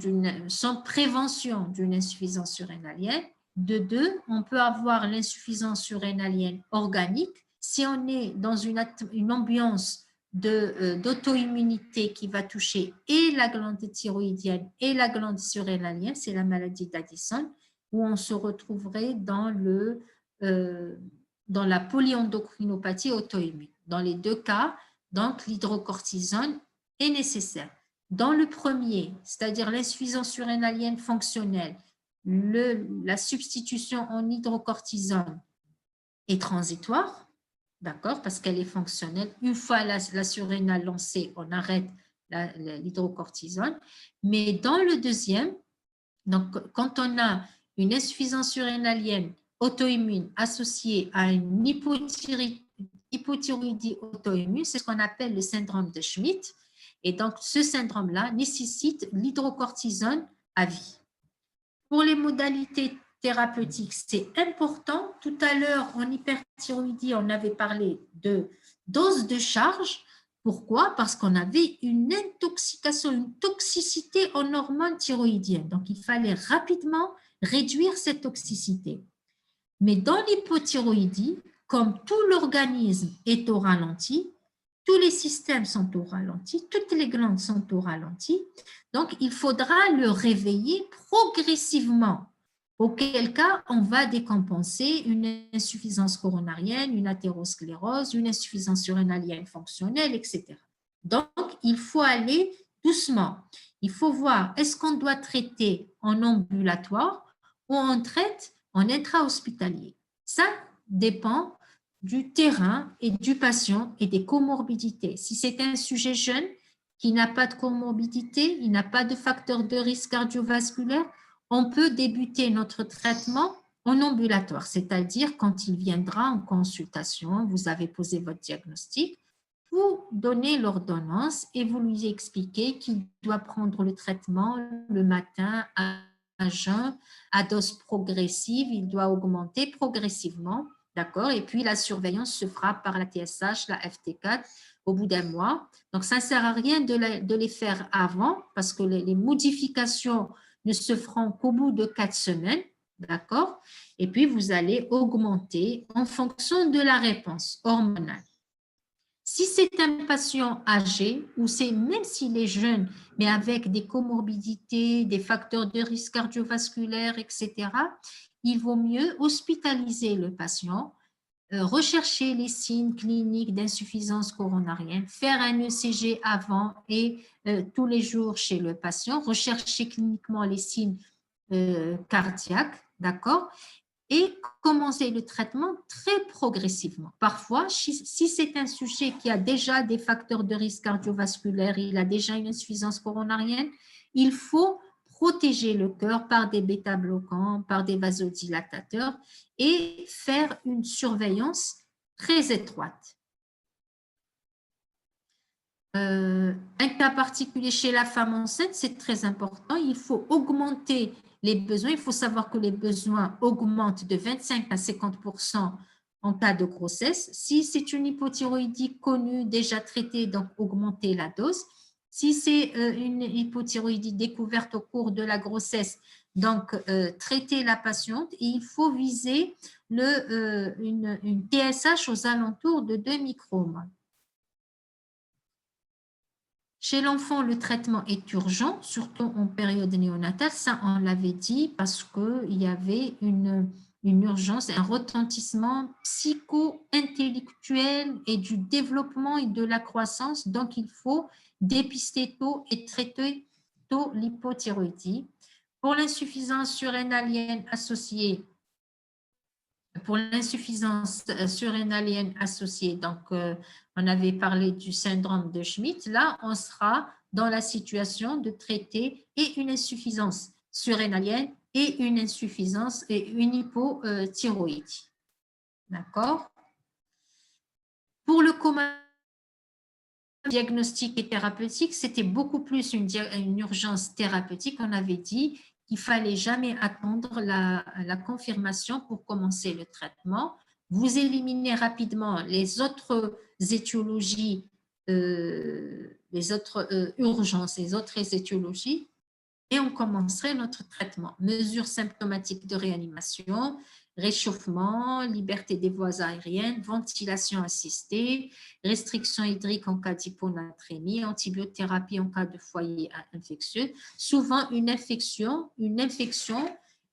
sans prévention d'une insuffisance surrénalienne. De 2, on peut avoir l'insuffisance surrénalienne organique si on est dans une ambiance d'auto-immunité qui va toucher et la glande thyroïdienne et la glande surrénalienne, c'est la maladie d'Addison, où on se retrouverait dans la polyendocrinopathie auto-immune. Dans les deux cas, donc l'hydrocortisone est nécessaire. Dans le premier, c'est-à-dire l'insuffisance surrénalienne fonctionnelle, la substitution en hydrocortisone est transitoire, d'accord, parce qu'elle est fonctionnelle. Une fois la surrénale lancée, on arrête l'hydrocortisone. Mais dans le deuxième, donc quand on a une insuffisance surrénalienne auto-immune associée à une hypothyroïdie auto-immune, c'est ce qu'on appelle le syndrome de Schmidt. Et donc, ce syndrome-là nécessite l'hydrocortisone à vie. Pour les modalités thérapeutiques, c'est important. Tout à l'heure, en hyperthyroïdie, on avait parlé de dose de charge. Pourquoi? Parce qu'on avait une intoxication, une toxicité en hormones thyroïdiennes. Donc, il fallait rapidement réduire cette toxicité. Mais dans l'hypothyroïdie, comme tout l'organisme est au ralenti, tous les systèmes sont au ralenti, toutes les glandes sont au ralenti, donc il faudra le réveiller progressivement, auquel cas on va décompenser une insuffisance coronarienne, une athérosclérose, une insuffisance surrénalienne fonctionnelle, etc. Donc, il faut aller doucement. Il faut voir, est-ce qu'on doit traiter en ambulatoire ou on traite en intra-hospitalier? Ça dépend du terrain et du patient et des comorbidités. Si c'est un sujet jeune qui n'a pas de comorbidité, il n'a pas de facteur de risque cardiovasculaire, on peut débuter notre traitement en ambulatoire, c'est-à-dire quand il viendra en consultation, vous avez posé votre diagnostic, vous donnez l'ordonnance et vous lui expliquez qu'il doit prendre le traitement le matin à jeun, à dose progressive, il doit augmenter progressivement, d'accord? Et puis la surveillance se fera par la TSH, la FT4 au bout d'un mois. Donc ça ne sert à rien de les faire avant parce que les modifications ne se feront qu'au bout de 4 semaines, d'accord? Et puis vous allez augmenter en fonction de la réponse hormonale. Si c'est un patient âgé ou c'est même s'il est jeune, mais avec des comorbidités, des facteurs de risque cardiovasculaire, etc., il vaut mieux hospitaliser le patient, rechercher les signes cliniques d'insuffisance coronarienne, faire un ECG avant et tous les jours chez le patient, rechercher cliniquement les signes cardiaques, d'accord? Et commencer le traitement très progressivement. Parfois, si c'est un sujet qui a déjà des facteurs de risque cardiovasculaire, il a déjà une insuffisance coronarienne, il faut protéger le cœur par des bêta-bloquants, par des vasodilatateurs et faire une surveillance très étroite. Un cas particulier chez la femme enceinte, c'est très important. Il faut augmenter les besoins. Il faut savoir que les besoins augmentent de 25 à 50% en cas de grossesse. Si c'est une hypothyroïdie connue, déjà traitée, donc augmenter la dose. Si c'est une hypothyroïdie découverte au cours de la grossesse, donc traiter la patiente. Et il faut viser une TSH aux alentours de 2 micromol. Chez l'enfant, le traitement est urgent, surtout en période néonatale. Ça, on l'avait dit parce qu'il y avait une urgence, un retentissement psycho-intellectuel et du développement et de la croissance. Donc, il faut dépister tôt et traiter tôt l'hypothyroïdie. Pour l'insuffisance surrénalienne associée, donc on avait parlé du syndrome de Schmidt. Là, on sera dans la situation de traiter et une insuffisance surrénalienne et une insuffisance et une hypothyroïdie. D'accord? Pour le coma diagnostique et thérapeutique, c'était beaucoup plus une urgence thérapeutique. On avait dit qu'il ne fallait jamais attendre la confirmation pour commencer le traitement. Vous éliminez rapidement les autres étiologies, les autres urgences, les autres étiologies, et on commencerait notre traitement. Mesures symptomatiques de réanimation, réchauffement, liberté des voies aériennes, ventilation assistée, restriction hydrique en cas d'hyponatrémie, antibiothérapie en cas de foyer infectieux. Souvent, une infection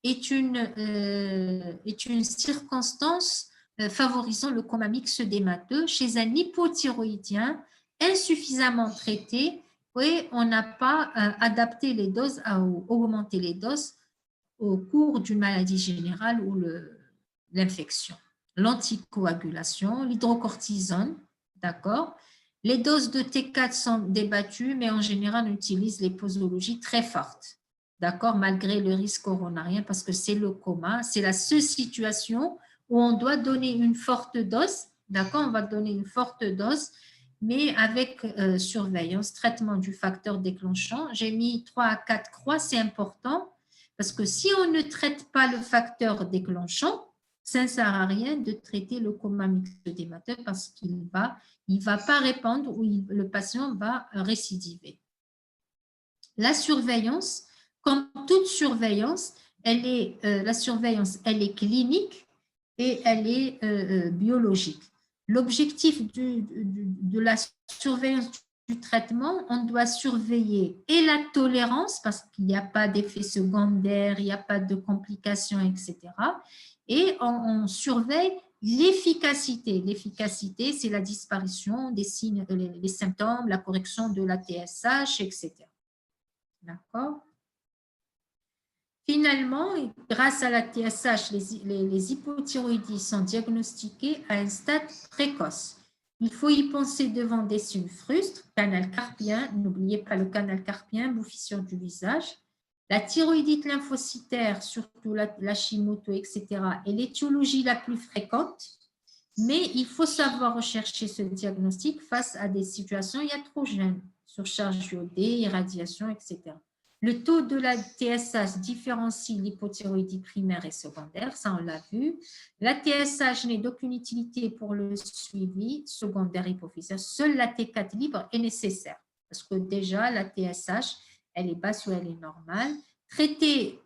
est une circonstance favorisant le coma mixte d'émateux chez un hypothyroïdien insuffisamment traité et on n'a pas adapté les doses, augmenté les doses au cours d'une maladie générale ou l'infection. L'anticoagulation, l'hydrocortisone, d'accord. Les doses de T4 sont débattues, mais en général, on utilise les posologies très fortes, d'accord, malgré le risque coronarien, parce que c'est le coma, c'est la seule situation où on doit donner une forte dose, d'accord, on va donner une forte dose, mais avec surveillance, traitement du facteur déclenchant. J'ai mis 3 à 4 croix, c'est important, parce que si on ne traite pas le facteur déclenchant, ça ne sert à rien de traiter le coma mixte d'émateux parce qu'il ne va pas répondre ou le patient va récidiver. La surveillance, comme toute surveillance, la surveillance, elle est clinique et elle est biologique. L'objectif de la surveillance du traitement, on doit surveiller et la tolérance parce qu'il n'y a pas d'effet secondaire, il n'y a pas de complications, etc. Et on surveille l'efficacité. L'efficacité, c'est la disparition des signes, les symptômes, la correction de la TSH, etc. D'accord? Finalement, grâce à la TSH, les hypothyroïdies sont diagnostiquées à un stade précoce. Il faut y penser devant des signes frustres, canal carpien, n'oubliez pas le canal carpien, bouffissure du visage, la thyroïdite lymphocytaire, surtout l'Hashimoto, etc., est l'étiologie la plus fréquente, mais il faut savoir rechercher ce diagnostic face à des situations iatrogènes, surcharge iodée, irradiation, etc. Le taux de la TSH différencie l'hypothyroïdie primaire et secondaire, ça on l'a vu. La TSH n'est d'aucune utilité pour le suivi secondaire hypophysaire. Seule la T4 libre est nécessaire parce que déjà la TSH, elle est basse ou elle est normale. Traiter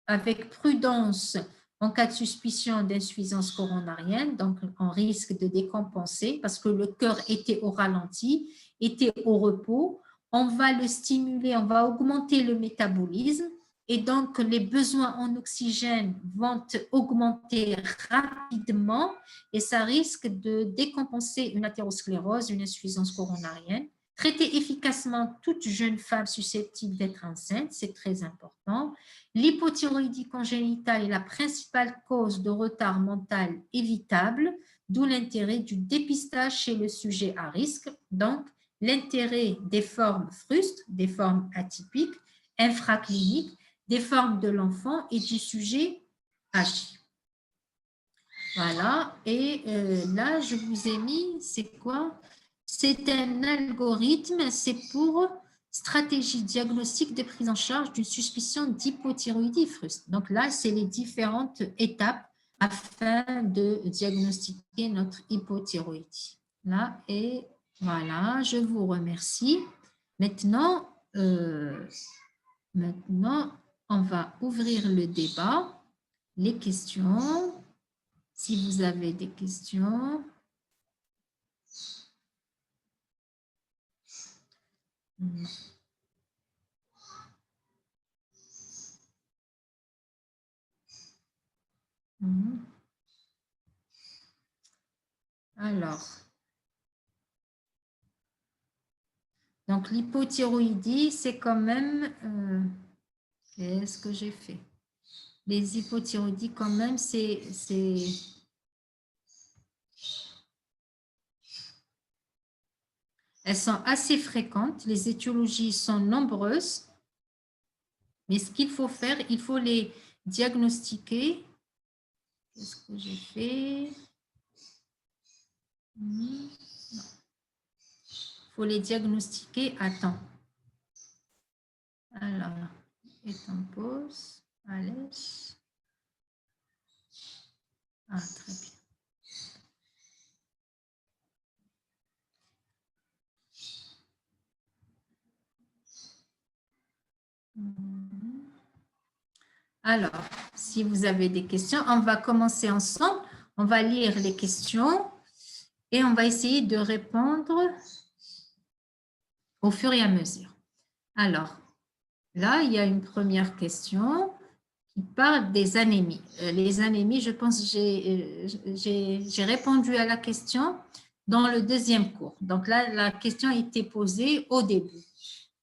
avec prudence en cas de suspicion d'insuffisance coronarienne, donc on risque de décompenser parce que le cœur était au ralenti, était au repos. On va le stimuler, on va augmenter le métabolisme et donc les besoins en oxygène vont augmenter rapidement et ça risque de décompenser une athérosclérose, une insuffisance coronarienne. Traiter efficacement toute jeune femme susceptible d'être enceinte, c'est très important. L'hypothyroïdie congénitale est la principale cause de retard mental évitable, d'où l'intérêt du dépistage chez le sujet à risque. Donc, l'intérêt des formes frustres, des formes atypiques, infracliniques, des formes de l'enfant et du sujet âgé. Voilà, et là, je vous ai mis, c'est quoi? C'est un algorithme, c'est pour stratégie diagnostique de prise en charge d'une suspicion d'hypothyroïdie frustre. Donc là, c'est les différentes étapes afin de diagnostiquer notre hypothyroïdie. Là, et voilà, je vous remercie. Maintenant, on va ouvrir le débat, les questions. Si vous avez des questions. Alors, donc l'hypothyroïdie, c'est quand même, qu'est-ce que j'ai fait? Les hypothyroïdies, quand même, elles sont assez fréquentes, les étiologies sont nombreuses, mais ce qu'il faut faire, il faut les diagnostiquer. Qu'est-ce que j'ai fait? Il faut les diagnostiquer à temps. Alors, étant pause, allez. Ah, très bien. Alors, si vous avez des questions, on va commencer ensemble. On va lire les questions et on va essayer de répondre au fur et à mesure. Alors, là, il y a une première question qui parle des anémies. Les anémies, je pense que j'ai répondu à la question dans le deuxième cours. Donc là, la question a été posée au début.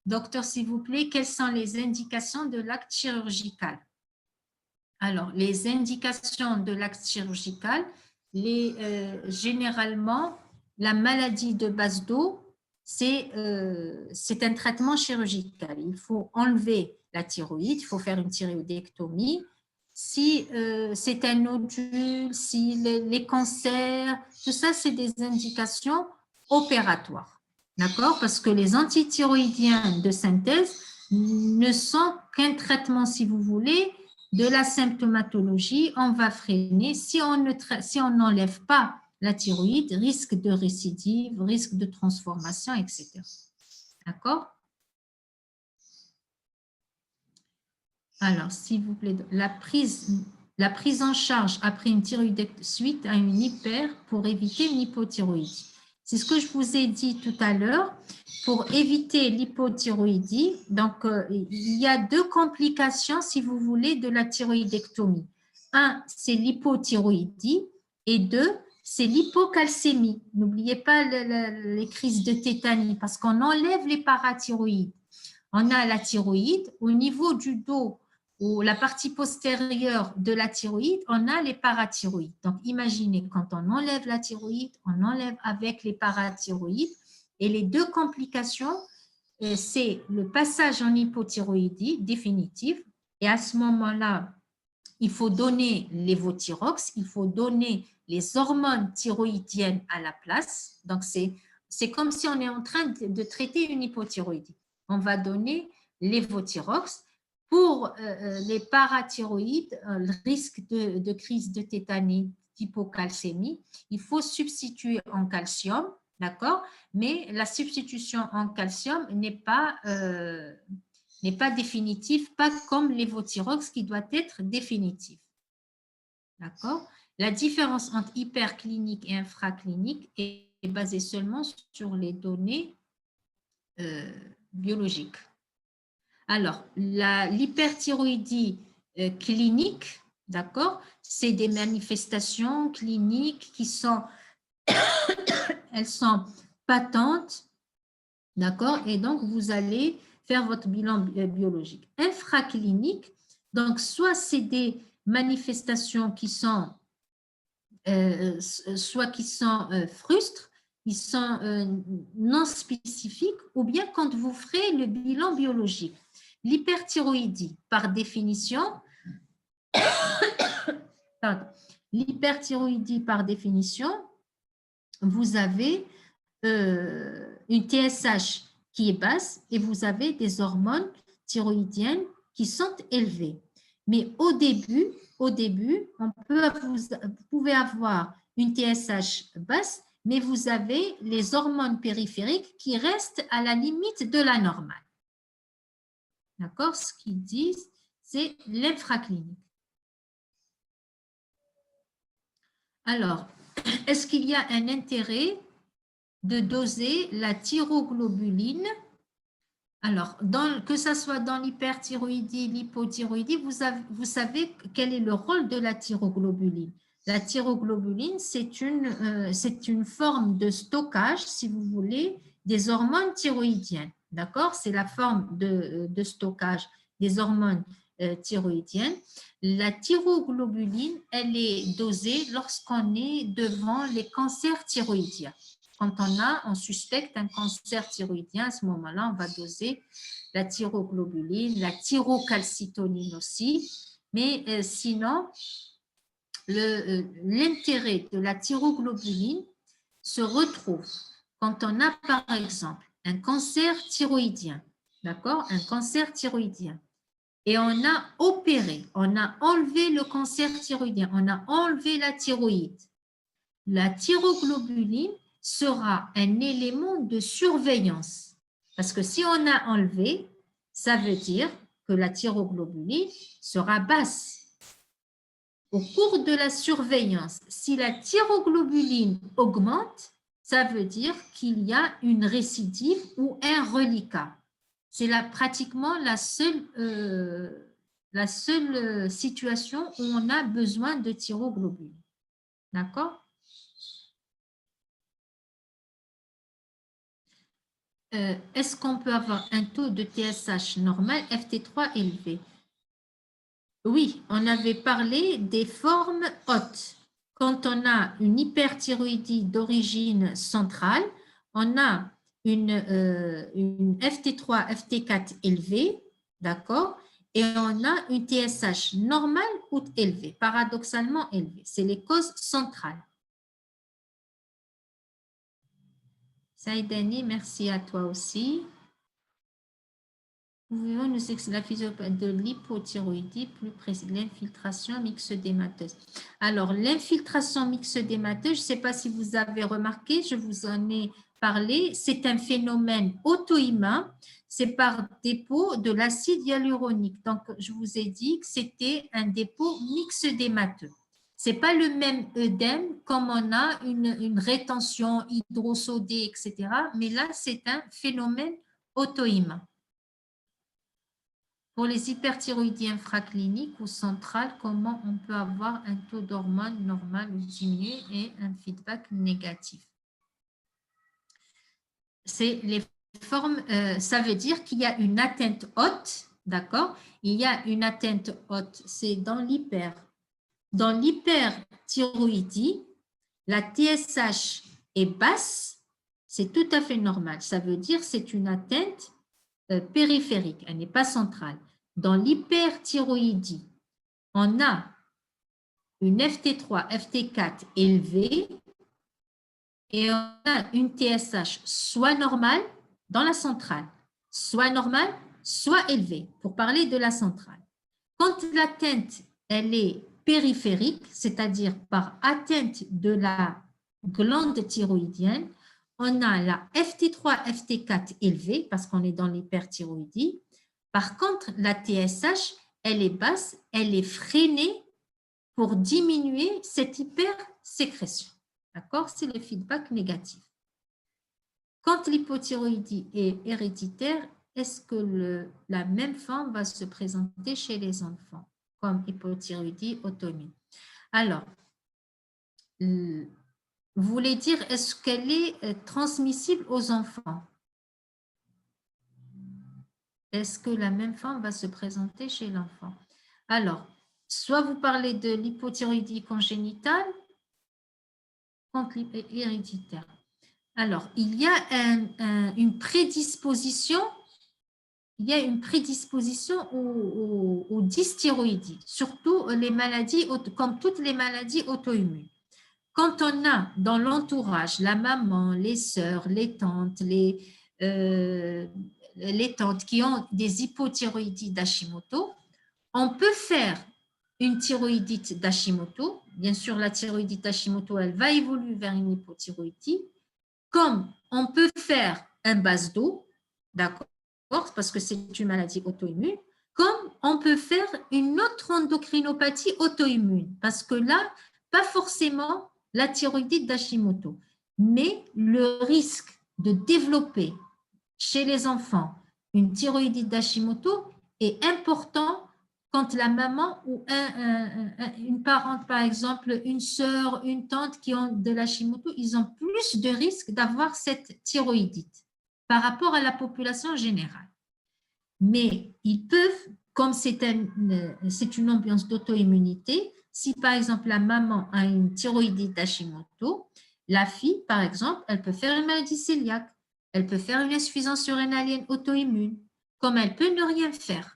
Docteur, s'il vous plaît, quelles sont les indications de l'acte chirurgical? Alors, les indications de l'acte chirurgical, généralement, la maladie de base d'eau, c'est un traitement chirurgical. Il faut enlever la thyroïde, il faut faire une thyroïdectomie. Si c'est un nodule, si les cancers, tout ça, c'est des indications opératoires. D'accord? Parce que les antithyroïdiens de synthèse ne sont qu'un traitement, si vous voulez, de la symptomatologie, on va freiner. Si on n'enlève pas la thyroïde, risque de récidive, risque de transformation, etc. D'accord? Alors, s'il vous plaît, la prise en charge après une thyroïdectomie suite à une hyper pour éviter une hypothyroïdie. C'est ce que je vous ai dit tout à l'heure. Pour éviter l'hypothyroïdie, donc il y a deux complications, si vous voulez, de la thyroïdectomie. Un, c'est l'hypothyroïdie et deux, c'est l'hypocalcémie. N'oubliez pas les crises de tétanie parce qu'on enlève les parathyroïdes. On a la thyroïde. Au niveau du dos, ou la partie postérieure de la thyroïde, on a les parathyroïdes. Donc, imaginez, quand on enlève la thyroïde, on enlève avec les parathyroïdes. Et les deux complications, c'est le passage en hypothyroïdie définitive. Et à ce moment-là, il faut donner l'évothyrox, il faut donner les hormones thyroïdiennes à la place. Donc, c'est comme si on est en train de traiter une hypothyroïdie. On va donner l'évothyrox. Pour les parathyroïdes, le risque de crise de tétanie, d'hypocalcémie, il faut substituer en calcium, d'accord? Mais la substitution en calcium n'est pas définitive, pas comme l'évothyrox qui doit être définitive. D'accord? La différence entre hyperclinique et infraclinique est basée seulement sur les données biologiques. Alors, l'hyperthyroïdie clinique, d'accord, c'est des manifestations cliniques qui sont, elles sont patentes, d'accord, et donc vous allez faire votre bilan biologique. Infraclinique, donc soit c'est des manifestations qui sont, soit qui sont frustres, ils sont non spécifiques, ou bien quand vous ferez le bilan biologique. L'hyperthyroïdie, par définition, vous avez une TSH qui est basse et vous avez des hormones thyroïdiennes qui sont élevées. Mais au début, vous pouvez avoir une TSH basse, mais vous avez les hormones périphériques qui restent à la limite de la normale. D'accord? Ce qu'ils disent, c'est l'infraclinique. Alors, est-ce qu'il y a un intérêt de doser la thyroglobuline? Alors, que ce soit dans l'hyperthyroïdie, l'hypothyroïdie, vous savez quel est le rôle de la thyroglobuline. La thyroglobuline, c'est une forme de stockage, si vous voulez, des hormones thyroïdiennes. D'accord? C'est la forme de stockage des hormones thyroïdiennes. La thyroglobuline, elle est dosée lorsqu'on est devant les cancers thyroïdiens. Quand on suspecte un cancer thyroïdien, à ce moment-là, on va doser la thyroglobuline, la thyrocalcitonine aussi. Mais sinon, l'intérêt de la thyroglobuline se retrouve quand on a, par exemple, un cancer thyroïdien, d'accord? Un cancer thyroïdien. Et on a opéré, on a enlevé le cancer thyroïdien, on a enlevé la thyroïde. La thyroglobuline sera un élément de surveillance. Parce que si on a enlevé, ça veut dire que la thyroglobuline sera basse. Au cours de la surveillance, si la thyroglobuline augmente, ça veut dire qu'il y a une récidive ou un reliquat. C'est pratiquement la seule situation où on a besoin de thyroglobuline. D'accord? Est-ce qu'on peut avoir un taux de TSH normal, FT3 élevé? Oui, on avait parlé des formes hautes. Quand on a une hyperthyroïdie d'origine centrale, on a une FT3, FT4 élevée, d'accord? Et on a une TSH normale ou élevée, paradoxalement élevée. C'est les causes centrales. Saïdani, merci à toi aussi. Pouvez-vous nous expliquer la physiopathie de l'hypothyroïdie, plus précis, l'infiltration myxœdémateuse? Alors, l'infiltration myxœdémateuse, je ne sais pas si vous avez remarqué, je vous en ai parlé, c'est un phénomène auto-immun, c'est par dépôt de l'acide hyaluronique. Donc, je vous ai dit que c'était un dépôt myxœdémateux. Ce n'est pas le même œdème comme on a une rétention hydrosodée, etc. Mais là, c'est un phénomène auto-immun. Pour les hyperthyroïdies infracliniques ou centrales, comment on peut avoir un taux d'hormones normal ou diminué et un feedback négatif? C'est les forme, ça veut dire qu'il y a une atteinte haute, d'accord? Il y a une atteinte haute, c'est dans l'hyperthyroïdie, la TSH est basse, c'est tout à fait normal. Ça veut dire que c'est une atteinte périphérique, elle n'est pas centrale. Dans l'hyperthyroïdie, on a une FT3, FT4 élevée et on a une TSH soit normale dans la centrale, soit normale, soit élevée, pour parler de la centrale. Quand l'atteinte, elle est périphérique, c'est-à-dire par atteinte de la glande thyroïdienne, on a la FT3, FT4 élevée, parce qu'on est dans l'hyperthyroïdie. Par contre, la TSH, elle est basse, elle est freinée pour diminuer cette hypersécrétion. D'accord? C'est le feedback négatif. Quand l'hypothyroïdie est héréditaire, est-ce que la même forme va se présenter chez les enfants, comme hypothyroïdie auto-immune? Alors, vous voulez dire, est-ce qu'elle est transmissible aux enfants? Est-ce que la même forme va se présenter chez l'enfant? Alors, soit vous parlez de l'hypothyroïdie congénitale contre l'héréditaire. Alors, il y a une prédisposition aux dysthyroïdies, surtout les maladies, comme toutes les maladies auto-immunes. Quand on a dans l'entourage la maman, les sœurs, les tantes qui ont des hypothyroïdies d'Hashimoto, on peut faire une thyroïdite d'Hashimoto. Bien sûr, la thyroïdite d'Hashimoto, elle va évoluer vers une hypothyroïdie. Comme on peut faire un base d'eau, d'accord, parce que c'est une maladie auto-immune, comme on peut faire une autre endocrinopathie auto-immune, parce que là, pas forcément la thyroïdite d'Hashimoto, mais le risque de développer chez les enfants une thyroïdite d'Hashimoto est important quand la maman ou une parente, par exemple, une sœur, une tante qui ont de l'Hashimoto, ils ont plus de risques d'avoir cette thyroïdite par rapport à la population générale. Mais ils peuvent, comme c'est une ambiance d'auto-immunité, si par exemple la maman a une thyroïdite d'Hashimoto, la fille, par exemple, elle peut faire une maladie cœliaque, elle peut faire une insuffisance surrénalienne auto-immune, comme elle peut ne rien faire.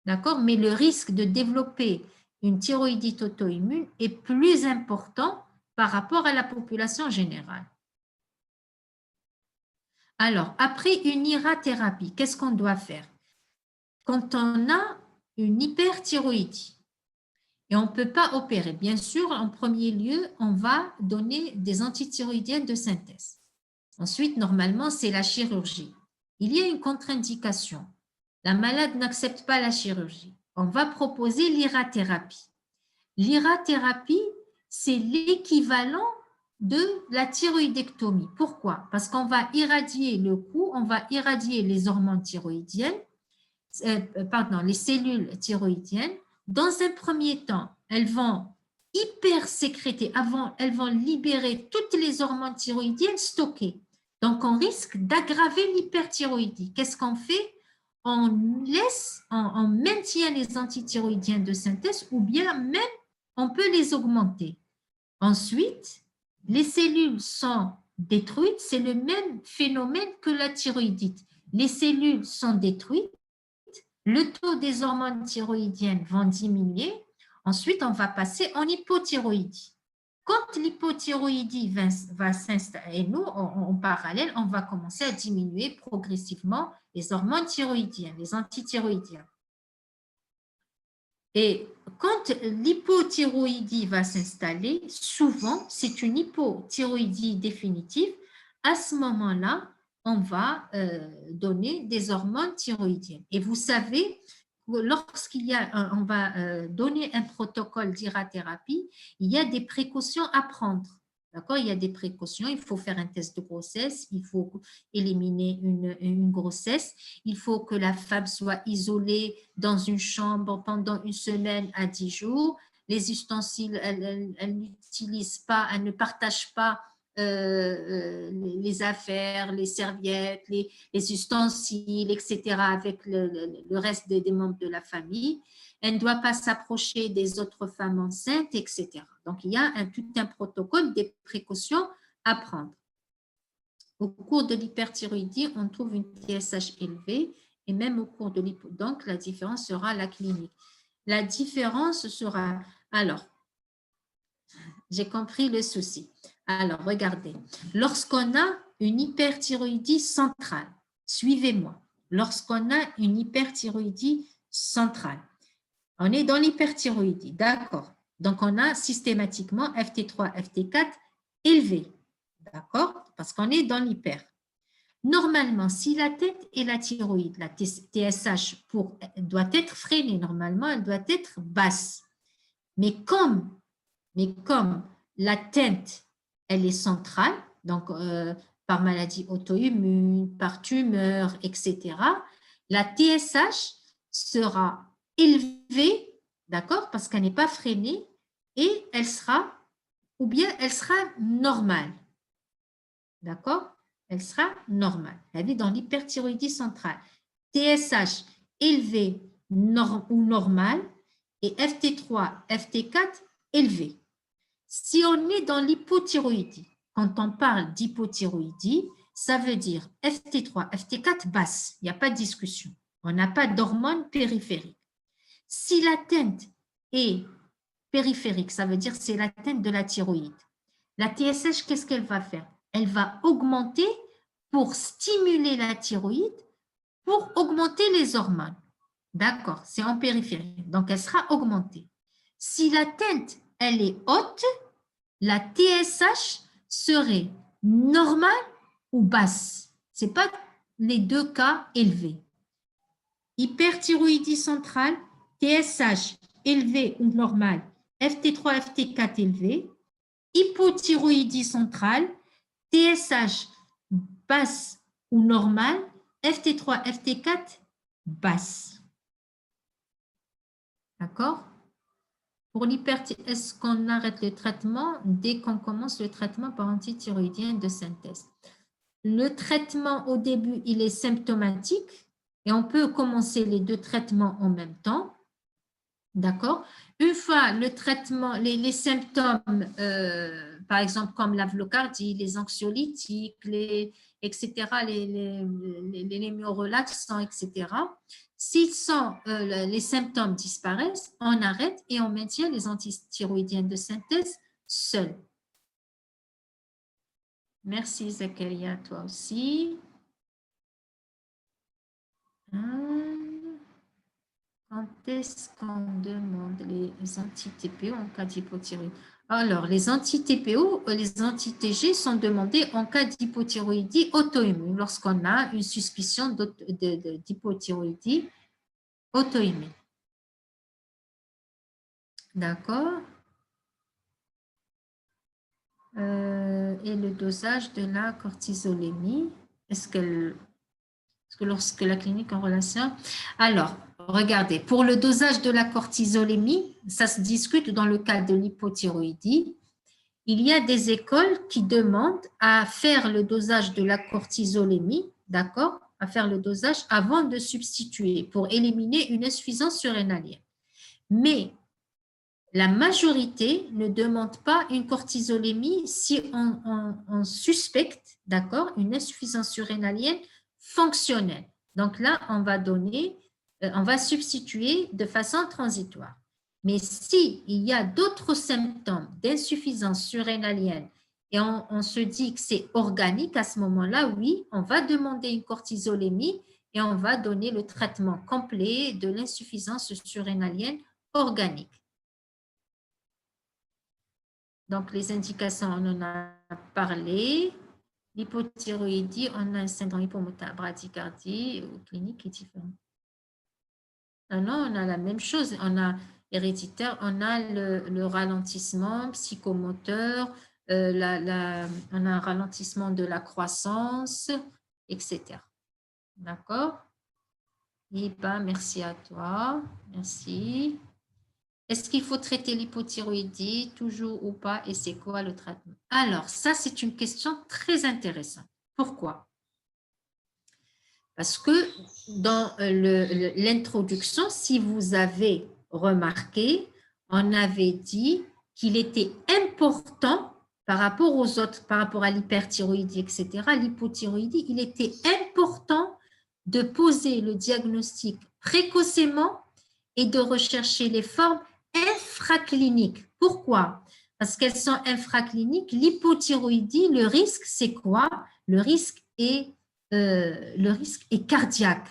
D'accord? Mais le risque de développer une thyroïdite auto-immune est plus important par rapport à la population générale. Alors, après une irathérapie, qu'est-ce qu'on doit faire? Quand on a une hyperthyroïdie et on ne peut pas opérer, bien sûr, en premier lieu, on va donner des antithyroïdiennes de synthèse. Ensuite, normalement, c'est la chirurgie. Il y a une contre-indication. La malade n'accepte pas la chirurgie. On va proposer l'irathérapie. L'irathérapie, c'est l'équivalent de la thyroïdectomie. Pourquoi? Parce qu'on va irradier le cou, on va irradier les hormones thyroïdiennes, les cellules thyroïdiennes. Dans un premier temps, elles vont hyper sécréter, elles vont libérer toutes les hormones thyroïdiennes stockées. Donc, on risque d'aggraver l'hyperthyroïdie. Qu'est-ce qu'on fait? On maintient les antithyroïdiennes de synthèse ou bien même on peut les augmenter. Ensuite, les cellules sont détruites. C'est le même phénomène que la thyroïdite. Les cellules sont détruites. Le taux des hormones thyroïdiennes va diminuer. Ensuite, on va passer en hypothyroïdie. Quand l'hypothyroïdie va s'installer, nous, en parallèle, on va commencer à diminuer progressivement les hormones thyroïdiennes, les antithyroïdiens. Et quand l'hypothyroïdie va s'installer, souvent, c'est une hypothyroïdie définitive. À ce moment-là, on va donner des hormones thyroïdiennes. Et vous savez, on va donner un protocole d'irathérapie, il y a des précautions à prendre. D'accord? Il y a des précautions, il faut faire un test de grossesse, il faut éliminer une grossesse, il faut que la femme soit isolée dans une chambre pendant 1 semaine à 10 jours. Les ustensiles, elle n'utilise pas, elle ne partage pas les affaires, les serviettes, les ustensiles, etc., avec le reste des membres de la famille. Elle ne doit pas s'approcher des autres femmes enceintes, etc. Donc, il y a tout un protocole, des précautions à prendre. Au cours de l'hyperthyroïdie, on trouve une TSH élevée et même au cours de donc la différence sera la clinique. La différence sera, alors, j'ai compris le souci. Alors, regardez, lorsqu'on a une hyperthyroïdie centrale, suivez-moi, lorsqu'on a une hyperthyroïdie centrale, on est dans l'hyperthyroïdie, d'accord. Donc, on a systématiquement FT3, FT4 élevés, d'accord, parce qu'on est dans l'hyper. Normalement, si la tête et la thyroïde, la TSH doit être freinée, normalement, elle doit être basse. Mais comme la tête, elle est centrale, donc par maladie auto-immune, par tumeur, etc., la TSH sera élevée, d'accord, parce qu'elle n'est pas freinée, et elle sera, ou bien elle sera normale, d'accord, elle sera normale. Elle est dans l'hyperthyroïdie centrale. TSH élevé ou normal, et FT3, FT4 élevé. Si on est dans l'hypothyroïdie, quand on parle d'hypothyroïdie, ça veut dire FT3, FT4 basse, il n'y a pas de discussion. On n'a pas d'hormones périphériques. Si l'atteinte est périphérique, ça veut dire c'est l'atteinte de la thyroïde. La TSH, qu'est-ce qu'elle va faire? Elle va augmenter pour stimuler la thyroïde, pour augmenter les hormones. D'accord, c'est en périphérie, donc elle sera augmentée. Si l'atteinte, elle est haute, la TSH serait normale ou basse. Ce n'est pas les deux cas élevés. Hyperthyroïdie centrale, TSH élevé ou normal, FT3, FT4 élevé. Hypothyroïdie centrale, TSH basse ou normale, FT3, FT4 basse. D'accord? Pour l'hyperthyroïdie, est-ce qu'on arrête le traitement dès qu'on commence le traitement par antithyroïdien de synthèse? Le traitement au début, il est symptomatique et on peut commencer les deux traitements en même temps. D'accord? Une fois le traitement, les symptômes, par exemple comme la vlocardie, les anxiolytiques, etc., les myorelaxants, etc., si les symptômes disparaissent, on arrête et on maintient les antithyroïdiens de synthèse seuls. Merci Zakaria, toi aussi. Quand est-ce qu'on demande les anti-TPO en cas d'hypothyroïdie? Alors, les anti-TPO, les anti-TG sont demandés en cas d'hypothyroïdie auto-immune, lorsqu'on a une suspicion d'hypothyroïdie auto-immune. D'accord. Et le dosage de la cortisolémie, est-ce que lorsque la clinique en relation... Alors, regardez, pour le dosage de la cortisolémie, ça se discute dans le cas de l'hypothyroïdie. Il y a des écoles qui demandent à faire le dosage de la cortisolémie, d'accord, à faire le dosage avant de substituer pour éliminer une insuffisance surrénalienne. Mais la majorité ne demande pas une cortisolémie si on suspecte, d'accord, une insuffisance surrénalienne fonctionnelle. Donc là, on va substituer de façon transitoire. Mais s'il y a d'autres symptômes d'insuffisance surrénalienne et on se dit que c'est organique, à ce moment-là, oui, on va demander une cortisolémie et on va donner le traitement complet de l'insuffisance surrénalienne organique. Donc, les indications, on en a parlé. L'hypothyroïdie, on a un syndrome hypomoteur, bradycardie ou clinique qui est différent. Non, on a la même chose. On a héréditaire, on a le ralentissement psychomoteur, on a un ralentissement de la croissance, etc. D'accord? Et ben, merci à toi. Merci. Est-ce qu'il faut traiter l'hypothyroïdie toujours ou pas et c'est quoi le traitement? Alors, ça, c'est une question très intéressante. Pourquoi? Parce que dans l'introduction, si vous avez remarqué, on avait dit qu'il était important par rapport aux autres, par rapport à l'hyperthyroïdie, etc., l'hypothyroïdie, il était important de poser le diagnostic précocement et de rechercher les formes infracliniques. Pourquoi? Parce qu'elles sont infracliniques. L'hypothyroïdie, le risque, c'est quoi? Le risque est cardiaque.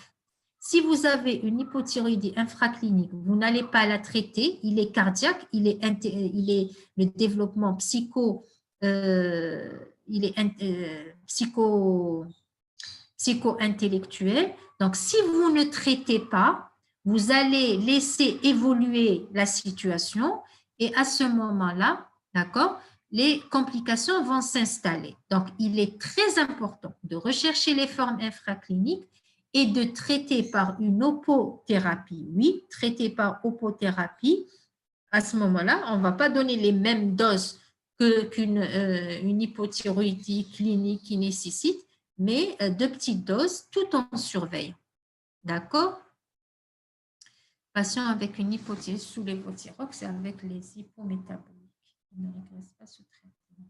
Si vous avez une hypothyroïdie infraclinique, vous n'allez pas la traiter, il est cardiaque, il est le développement il est psycho-intellectuel. Donc, si vous ne traitez pas, vous allez laisser évoluer la situation et à ce moment-là, d'accord, les complications vont s'installer. Donc, il est très important de rechercher les formes infracliniques et de traiter par une opothérapie. Oui, traiter par opothérapie. À ce moment-là, on ne va pas donner les mêmes doses qu'une hypothyroïdie clinique qui nécessite, mais de petites doses tout en surveillant. D'accord? Patient avec une hypothyroïdie sous l'évothyrox et avec les hypométaboliques. Ne régresse pas ce traitement.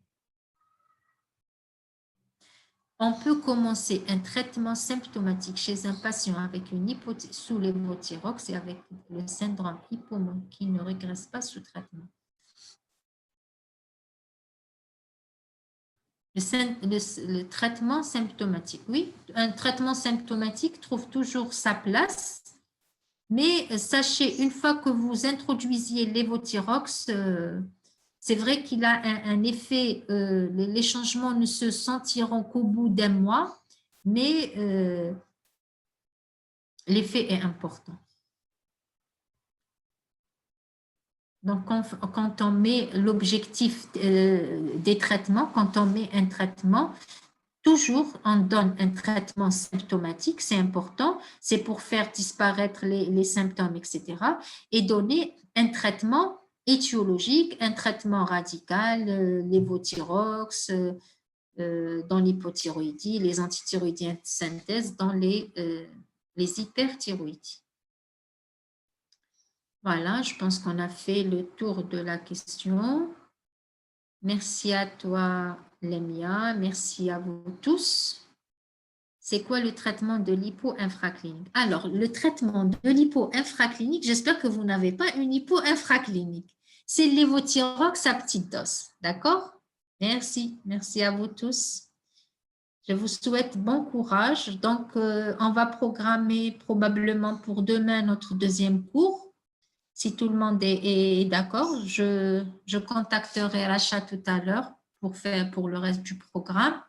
On peut commencer un traitement symptomatique chez un patient avec une hypothyroïdie sous l'évothyrox et avec le syndrome hypomone qui ne régresse pas sous traitement. Le traitement symptomatique, oui, un traitement symptomatique trouve toujours sa place, mais sachez, une fois que vous introduisiez l'évothyrox, c'est vrai qu'il a un effet, les changements ne se sentiront qu'au bout d'un mois, mais l'effet est important. Donc, quand on met l'objectif des traitements, quand on met un traitement, toujours, on donne un traitement symptomatique, c'est important, c'est pour faire disparaître les symptômes, etc. Et donner un traitement étiologique, un traitement radical, l'évothyrox, dans l'hypothyroïdie, les antithyroïdiens de synthèse dans les hyperthyroïdies. Voilà, je pense qu'on a fait le tour de la question. Merci à toi, Lemia. Merci à vous tous. C'est quoi le traitement de l'hypo-infraclinique? Alors, le traitement de l'hypo-infraclinique, j'espère que vous n'avez pas une hypo-infraclinique. C'est l'évothyrox à petite dose. D'accord? Merci. Merci à vous tous. Je vous souhaite bon courage. Donc, on va programmer probablement pour demain notre deuxième cours. Si tout le monde est d'accord, je contacterai Racha tout à l'heure pour le reste du programme.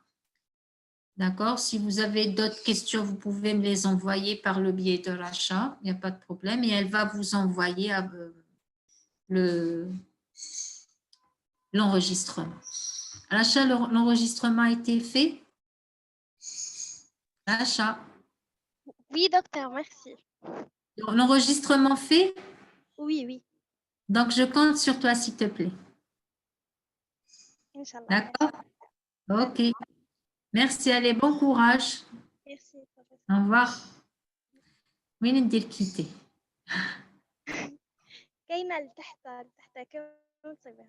D'accord? Si vous avez d'autres questions, vous pouvez me les envoyer par le biais de Racha. Il n'y a pas de problème. Et elle va vous envoyer l'enregistrement. Racha, l'enregistrement a été fait? Racha? Oui, docteur, merci. L'enregistrement fait? Oui, oui. Donc, je compte sur toi, s'il te plaît. Inch'Allah. D'accord? Ok. Merci, allez, bon courage. Merci, professeur. Au revoir. وين ندير كيتي؟ كاينه لتحت كم نصيبها